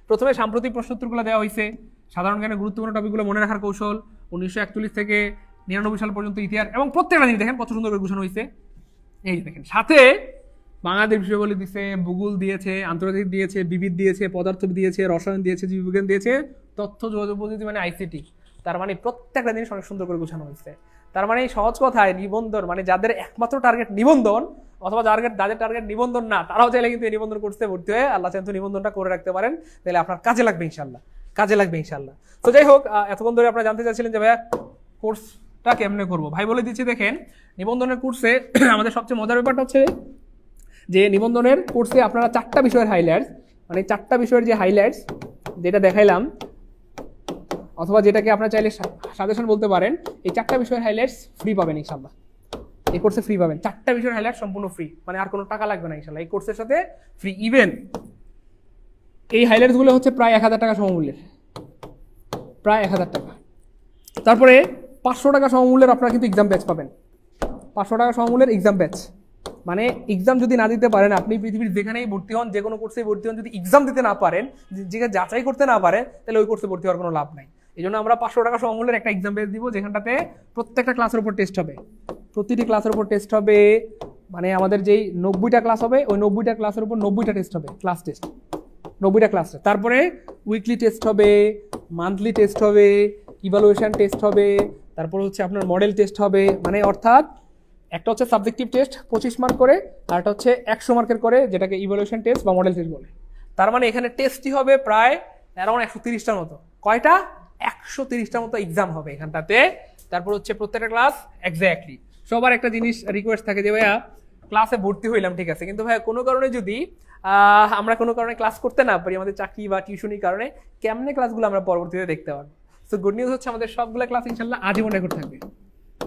প্রথমে সাম্প্রতিক প্রশ্নোত্তরগুলো দেওয়া হয়েছে, সাধারণ জ্ঞানের গুরুত্বপূর্ণ টপিকগুলো মনে রাখার কৌশল, 1941 থেকে 99 সাল পর্যন্ত ইতিহাস, এবং প্রত্যেকটা জিনিস দেখেন কত সুন্দর করে গুছানো হয়েছে। এই যে দেখেন সাথে বাংলাদেশ বিষয়গুলি দিয়েছে, ভূগোল দিয়েছে, আন্তর্জাতিক দিয়েছে, বিবিধ দিয়েছে, পদার্থ দিয়েছে, রসায়ন দিয়েছে, জীববিজ্ঞান দিয়েছে, তথ্য যোগাযোগ প্রযুক্তি মানে আইসিটি। তার মানে প্রত্যেকটা জিনিস অনেক সুন্দর করে গোছানো হয়েছে। তার মানে সহজ কথায় নিবন্ধন মানে যাদের একমাত্র টার্গেট নিবন্ধন, অথবা যাদের টার্গেট নিবন্ধন না, তারাও চাইলে কিন্তু এই নিবন্ধন কোর্সে ভর্তি হয়ে আল্লাহ চাইলে নিবন্ধনটা করে রাখতে পারেন, তাহলে আপনার কাজে লাগবে ইনশাল্লাহ। তো যাই হোক, এতক্ষণ ধরে আপনারা জানতে চাইছিলেন যে ভাইয়া কোর্সটা কেমনে করবো, ভাই বলে দিচ্ছি। দেখেন নিবন্ধনের কোর্সে আমাদের সবচেয়ে মজার ব্যাপারটা হচ্ছে যে নিবন্ধনের কোর্সে আপনারা 4টা বিষয়ের হাইলাইটস, মানে 4টা বিষয়ের যে হাইলাইটস যেটা দেখাইলাম, অথবা যেটাকে আপনারা চাইলে সাজেশন বলতে পারেন, এই 4টা বিষয়ের হাইলাইটস ফ্রি পাবেন ইনশাল্লাহ। এই কোর্সে ফ্রি পাবেন, 4টা বিষয়ের হাইলাইটস সম্পূর্ণ ফ্রি, মানে আর কোনো টাকা লাগবে না ইনশাল্লাহ, এই কোর্সের সাথে ফ্রি। ইভেন এই হাইলাইটসগুলো হচ্ছে প্রায় 1000 টাকা সমমূল্যের, প্রায় 1000 টাকা। তারপরে 500 টাকা সমমূল্যের আপনারা কিন্তু এক্সাম ব্যাচ পাবেন, 500 টাকা সমমূল্যের এক্সাম ব্যাচ। মানে এক্সাম যদি না দিতে পারেন, আপনি পৃথিবীর যেখানেই ভর্তি হন, যে কোনো কোর্সে ভর্তি হন, যদি এক্সাম দিতে না পারেন, যেখানে যাচাই করতে না পারেন, তাহলে ওই কোর্সে ভর্তি হওয়ার কোনো লাভ নাই। এই জন্য আমরা 500 টাকা সমমূল্যের একটা এক্সাম ব্যাচ দিব, যেখানটাতে প্রত্যেকটা ক্লাসের উপর টেস্ট হবে, প্রতিটি ক্লাসের উপর টেস্ট হবে। মানে আমাদের যেই 90টা ক্লাস হবে, ওই 90টা ক্লাসের উপর 90টা টেস্ট হবে, ক্লাস টেস্ট 90টা ক্লাস। তারপরে উইকলি টেস্ট হবে, মান্থলি টেস্ট হবে, ইভালুয়েশন টেস্ট হবে, তারপর হচ্ছে আপনার মডেল টেস্ট হবে, মানে অর্থাৎ একটা হচ্ছে সাবজেক্টিভ টেস্ট 25 মার্ক করে, আর একটা হচ্ছে 100 মার্কের করে, যেটাকে ইভ্যালুয়েশন টেস্ট বা মডেল টেস্ট বলে। তার মানে এখানে টেস্টই হবে প্রায় অ্যারাউন্ড 130টার মতো। কয়টা? 130টার মতো এক্সাম হবে এখানটাতে। তারপর হচ্ছে প্রত্যেকটা ক্লাস এক্স্যাক্টলি। সবার একটা জিনিস রিকোয়েস্ট থাকে যে ভাইয়া ক্লাসে ভর্তি হইলাম ঠিক আছে, কিন্তু ভাইয়া কোনো কারণে যদি আমরা কোনো কারণে ক্লাস করতে না পারি, আমাদের চাকরি বা টিউশনির কারণে, কেমনে ক্লাসগুলো আমরা পরবর্তীতে দেখতে পারবো? সো গুড নিউজ হচ্ছে আমাদের সবগুলো ক্লাস ইনশাল্লাহ আজীবন রেকর্ড থাকবে,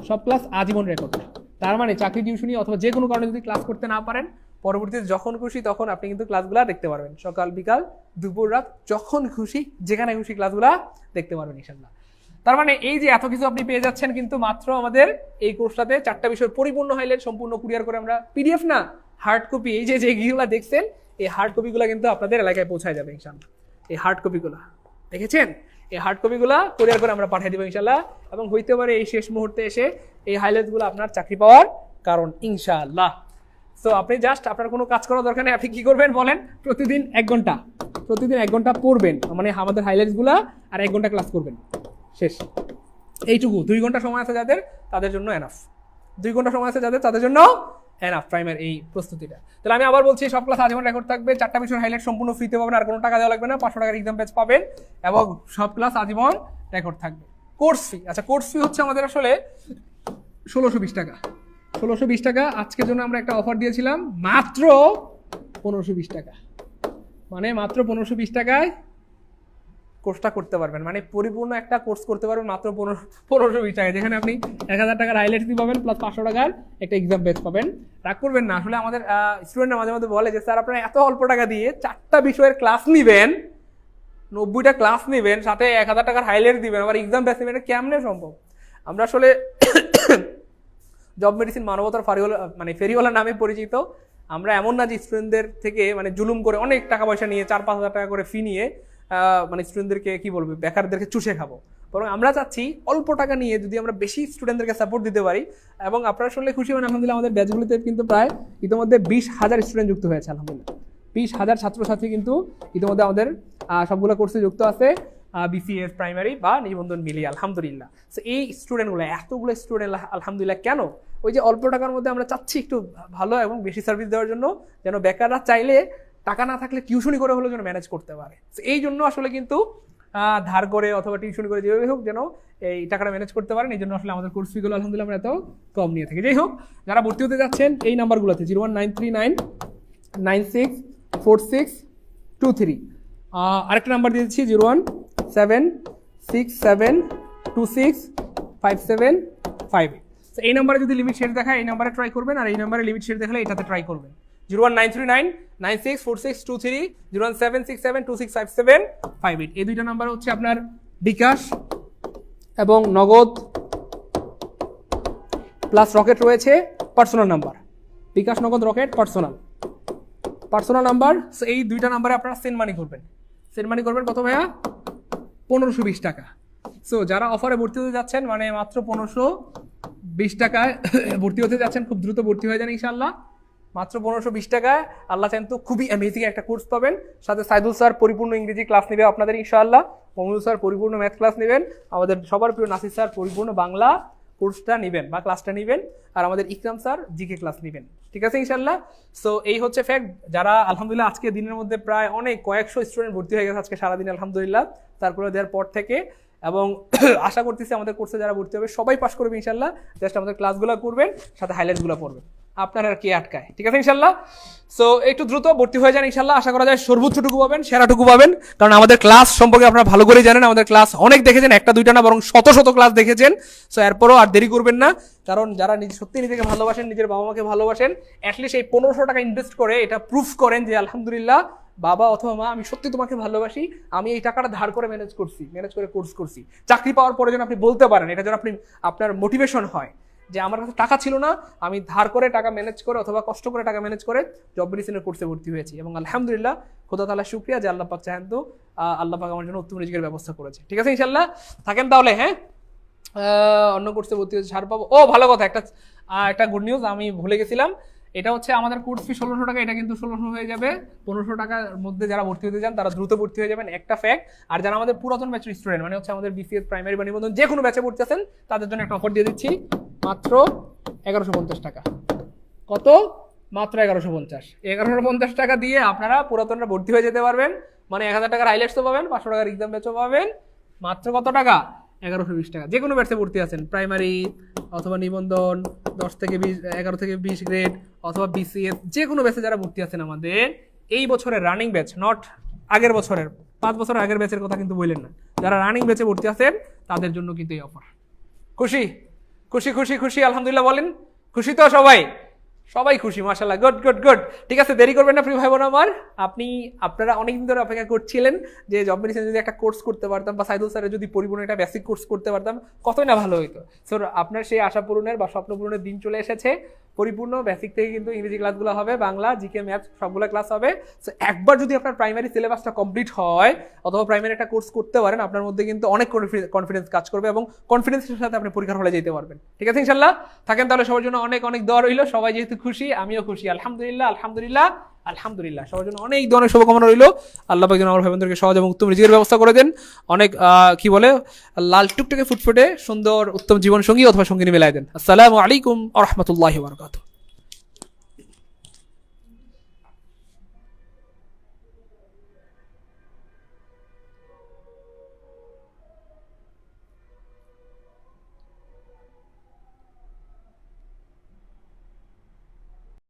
সব ক্লাস আজীবন রেকর্ড। তার মানে চাকরি টিউশনি অথবা যে কোনো কারণে যদি ক্লাস করতে না পারেন, পরবর্তীতে যখন খুশি তখন আপনি কিন্তু ক্লাসগুলো দেখতে পারবেন, সকাল বিকাল দুপুর রাত যখন খুশি যেখানে খুশি ক্লাসগুলো দেখতে পারবেন ইনশাল্লাহ। তার মানে এই যে এত কিছু আপনি পেয়ে যাচ্ছেন, কিন্তু মাত্র আমাদের এই কোর্সটাতে 4টা বিষয় পরিপূর্ণ হাইলাইট সম্পূর্ণ কুরিয়ার করে আমরা, পিডিএফ না হার্ড কপি, এই যে যেগুলো দেখছেন এই হার্ড কপিগুলো কিন্তু আপনাদের এলাকায় পৌঁছায় যাবে ইনশাল্লাহ। এই হার্ড কপিগুলো দেখেছেন, এই হার্ড কপিগুলো কুরিয়ার করে আমরা পাঠিয়ে দেবো ইনশাল্লাহ, এবং হইতে পারে এই শেষ মুহূর্তে এসে এই হাইলাইটগুলো আপনার চাকরি পাওয়ার কারণ ইনশাআল্লাহ। সো আপনি জাস্ট আপনার কোনো কাজ করার দরকার নেই, আপনি কি করবেন বলেন? প্রতিদিন 1 ঘন্টা পড়বেন, মানে আমাদের হাইলাইটসগুলো, আর 1 ঘন্টা ক্লাস করবেন, শেষ। এইটুকু 2 ঘন্টা সময় আছে যাদের, তাদের জন্য এনাফ। 2 ঘন্টা সময় আছে যাদের, তাদের জন্য এনাফ প্রাইমারি এই প্রস্তুতিটা। তাহলে আমি আবার বলছি, সব ক্লাস আজীবন রেকর্ড থাকবে, 4টা বিষয়ের হাইলাইট সম্পূর্ণ ফ্রিতে পাবেন, আর কোনো টাকা দেওয়া লাগবে না, 500 টাকার এক্সাম পেজ পাবেন, এবং সব ক্লাস আজীবন রেকর্ড থাকবে। কোর্স ফি, আচ্ছা কোর্স ফি হচ্ছে আমাদের আসলে 1620 টাকা। 1620 টাকা আজকের জন্য আমরা একটা অফার দিয়েছিলাম, মাত্র 1520 টাকা, মানে মাত্র 1520 টাকায় কোর্সটা করতে পারবেন, মানে পরিপূর্ণ একটা কোর্স করতে পারবেন মাত্র 1520 টাকায়, যেখানে আপনি 1000 টাকার হাইলাইট ফি পাবেন, প্লাস 500 টাকার একটা এক্সাম পেজ পাবেন। রাগ করবেন না, আসলে আমাদের স্টুডেন্টরা মাঝে মাঝে বলে যে স্যার আপনারা এত অল্প টাকা দিয়ে 4টা বিষয়ের ক্লাস নেবেন, 90টা ক্লাস নেবেন, সাথে 1000 টাকার হাইলাইট দিবেন, আবার এক্সাম পেজ নেবেন, এটা কেমনে সম্ভব? আমরা আসলে জব মেডিসিন মানবতার ফেরিওয়ালা নামে পরিচিত। আমরা এমন না যে স্টুডেন্টদের থেকে মানে জুলুম করে অনেক টাকা পয়সা নিয়ে 4-5 হাজার টাকা করে ফি নিয়ে মানে স্টুডেন্টদেরকে কি বলবো, বেকারদেরকে চুষে খাবো। বরং আমরা চাচ্ছি অল্প টাকা নিয়ে যদি আমরা বেশি স্টুডেন্টদেরকে সাপোর্ট দিতে পারি, এবং আপনারা শুনলে খুশি হবেন, আলহামদুলিল্লাহ আমাদের ব্যাচগুলিতে কিন্তু প্রায় ইতিমধ্যে 20,000 স্টুডেন্ট যুক্ত হয়েছে, আলহামদুলিল্লাহ 20,000 ছাত্রছাত্রী কিন্তু ইতিমধ্যে আমাদের সবগুলো কোর্সে যুক্ত আছে, বিসিএস প্রাইমারি বা নিবন্ধন মিলিয়ে আলহামদুলিল্লাহ। সো এই স্টুডেন্টগুলো, এতগুলো স্টুডেন্ট আলহামদুলিল্লাহ, কেন? ওই যে অল্প টাকার মধ্যে আমরা চাচ্ছি একটু ভালো এবং বেশি সার্ভিস দেওয়ার জন্য, যেন বেকাররা চাইলে টাকা না থাকলে টিউশনি করে হলেও যেন ম্যানেজ করতে পারে। এই জন্য আসলে কিন্তু ধার করে অথবা টিউশনি করে যেভাবে হোক যেন এই টাকাটা ম্যানেজ করতে পারেন, এই জন্য আসলে আমাদের কোর্স ফিগুলো আলহামদুলিল্লাহ আমরা এত কম নিয়ে থাকি। যাই হোক, যারা ভর্তি হতে যাচ্ছেন এই নাম্বারগুলোতে 01939964623, আরেকটা নাম্বার দিয়ে দিচ্ছি 01767265758। এই নাম্বারে যদি লিমিট শেয়ার দেখায় এই নাম্বারে ট্রাই করবেন, আর এই নাম্বারে লিমিট শেয়ার দেখালে এটাতে ট্রাই করবেন। 01939964623, 01767265758। এই দুইটা নাম্বার হচ্ছে আপনার বিকাশ এবং নগদ প্লাস রকেট রয়েছে পার্সোনাল নাম্বার, বিকাশ নগদ রকেট পার্সোনাল নাম্বার। সো এই দুইটা নাম্বারে আপনারা সেন্ড মানি করবেন কত ভাইয়া? 1520 টাকা। সো যারা অফারে ভর্তি হতে যাচ্ছেন, মানে মাত্র 1520 টাকায় ভর্তি হতে যাচ্ছেন, খুব দ্রুত ভর্তি হয়ে যান ইনশাআল্লাহ। মাত্র 1520 টাকায় আল্লাহ চান তো খুবই অ্যামেজিং একটা কোর্স পাবেন, সাথে সাইদুল স্যার পরিপূর্ণ ইংরেজি ক্লাস নেবে আপনাদের ইনশাআল্লাহ, মমিনুল স্যার পরিপূর্ণ ম্যাথ ক্লাস নেবেন, আমাদের সবার প্রিয় নাসির স্যার পরিপূর্ণ বাংলা কোর্সটা নেবেন বা ক্লাসটা নেবেন, আর আমাদের ইকরাম স্যার জিকে ক্লাস নেবেন, ঠিক আছে ইনশাআল্লাহ। সো এই হচ্ছে ফ্যাক্ট। যারা আলহামদুলিল্লাহ আজকে দিনের মধ্যে প্রায় অনেক কয়েকশো স্টুডেন্ট ভর্তি হয়ে গেছে আজকে সারাদিন আলহামদুলিল্লাহ, তারপরে দেওয়ার পর থেকে, এবং আশা করতেছি আমাদের কোর্সে যারা ভর্তি হবে সবাই পাস করবে ইনশাআল্লাহ। জাস্ট আমাদের ক্লাসগুলো করবেন, সাথে হাইলাইটগুলো পড়বেন, আপনার আর কে আটকায়, ঠিক আছে ইনশাআল্লাহ। সো একটু দ্রুত ভর্তি হয়ে যান ইনশাআল্লাহ। আশা করা যায় সর্বোচ্চটুকু পাবেন, সেরাটুকু পাবেন, কারণ আমাদের ক্লাস সম্পর্কে আপনারা ভালো করে জানেন, আমাদের ক্লাস অনেক দেখেছেন, একটা দুইটা না বরং শত শত ক্লাস দেখেছেন। সো এরপরও আর দেরি করবেন না, কারণ যারা সত্যি নিজেকে ভালোবাসেন, নিজের বাবা মাকে ভালোবাসেন, অ্যাটলিস্ট এই 1500 টাকা ইনভেস্ট করে এটা প্রুফ করেন যে আলহামদুলিল্লাহ বাবা অথবা মা, আমি সত্যি তোমাকে ভালোবাসি, আমি এই টাকাটা ধার করে ম্যানেজ করে কোর্স করছি। চাকরি পাওয়ার পরে যেন আপনি বলতে পারেন, এটা যেন আপনার মোটিভেশন হয় যে আমার কাছে টাকা ছিল না, আমি ধার করে টাকা ম্যানেজ করে অথবা কষ্ট করে টাকা ম্যানেজ করে জব মেডিসিনের কোর্সে ভর্তি হয়েছি, এবং আলহামদুলিল্লাহ খোদা তাআলা শুকরিয়া যে আল্লাহ পাক চাহেন তো আল্লাহ পাক আমার জন্য উত্তম রিজিকের ব্যবস্থা করেছে, ঠিক আছে ইনশাআল্লাহ। থাকেন তাহলে, হ্যাঁ অন্য কোর্সে ভর্তি হয়েছে ছাড় পাবো। ও ভালো কথা, একটা গুড নিউজ আমি ভুলে গেছিলাম, এটা হচ্ছে আমাদের কোর্স ফি 1600 টাকা, এটা কিন্তু 1600 হয়ে যাবে। 1500 টাকার মধ্যে যারা ভর্তি হতে চান তারা দ্রুত ভর্তি হয়ে যাবেন, একটা ফ্যাক্ট। আর যারা আমাদের পুরাতন ব্যাচের স্টুডেন্ট, মানে হচ্ছে আমাদের বিসিএস প্রাইমারি বা নিবন্ধন যে কোনো ব্যাচে ভর্তি আছেন, তাদের জন্য একটা অফার দিয়ে দিচ্ছি, মাত্র 1150 টাকা। কত? মাত্র 1150। 1150 টাকা দিয়ে আপনারা পুরাতনরা ভর্তি হয়ে যেতে পারবেন, মানে 1000 টাকার হাইলাইটসও পাবেন, 500 টাকার এক্সাম ব্যাচও পাবেন। মাত্র কত টাকা? 1120 টাকা। যে কোনো ব্যাচে ভর্তি আছেন, প্রাইমারি অথবা নিবন্ধন 10 থেকে 20, 11 থেকে 20 গ্রেড অথবা বিসিএস, যে কোনো ব্যাচে যারা ভর্তি আছেন আমাদের এই বছরের রানিং ব্যাচ, নট আগের বছরের 5 বছর আগের ব্যাচের কথা কিন্তু বললেন না, যারা রানিং ব্যাচে ভর্তি আছেন তাদের জন্য কিন্তু এই অফার। খুশি খুশি খুশি খুশি আলহামদুলিল্লাহ বলেন, খুশি তো সবাই? সবাই খুশি, মাশাআল্লাহ, গুড গুড গুড। ঠিক আছে, দেরি করবেন না প্রিয় ভাই বোন আমার। আপনারা অনেকদিন ধরে অপেক্ষা করছিলেন যে জব মেডিসিন যদি একটা কোর্স করতে পারতাম, বা সাইদুল স্যারের যদি পরিপূর্ণ একটা বেসিক কোর্স করতে পারতাম, কতই না ভালো হইতো। সো আপনার সেই আশা পূরণের বা স্বপ্ন পূরণের দিন চলে এসেছে। পরিপূর্ণ বেসিক থেকে কিন্তু ইংরেজি ক্লাসগুলো হবে, বাংলা, জিকে, ম্যাথ সবগুলো ক্লাস হবে। সো একবার যদি আপনার প্রাইমারি সিলেবাসটা কমপ্লিট হয় অথবা প্রাইমারি একটা কোর্স করতে পারেন, আপনার মধ্যে কিন্তু অনেক কনফিডেন্স কাজ করবে এবং কনফিডেন্সের সাথে আপনি পরীক্ষার হলে যেতে পারবেন। ঠিক আছে ইনশাল্লাহ? থাকেন তাহলে, সবার জন্য অনেক অনেক দোয়া রইল। সবাই যেহেতু খুশি, আমিও খুশি, আলহামদুলিল্লাহ আলহামদুলিল্লাহ আলহামদুলিল্লাহ। সবার জন্য অনেক ধরনের শুভকামনা রইল। আল্লাহ পাক যেন আমার ভাই বোনদেরকে সহজ এবং উত্তম রিজিকের ব্যবস্থা করে দেন, অনেক কি বলে লাল টুকটুকে ফুটফুটে সুন্দর উত্তম জীবন সঙ্গী অথবা সঙ্গিনী মেলায় দেন। আসসালামু আলাইকুম ওয়া রাহমাতুল্লাহি ওয়া বারাকাতুহু।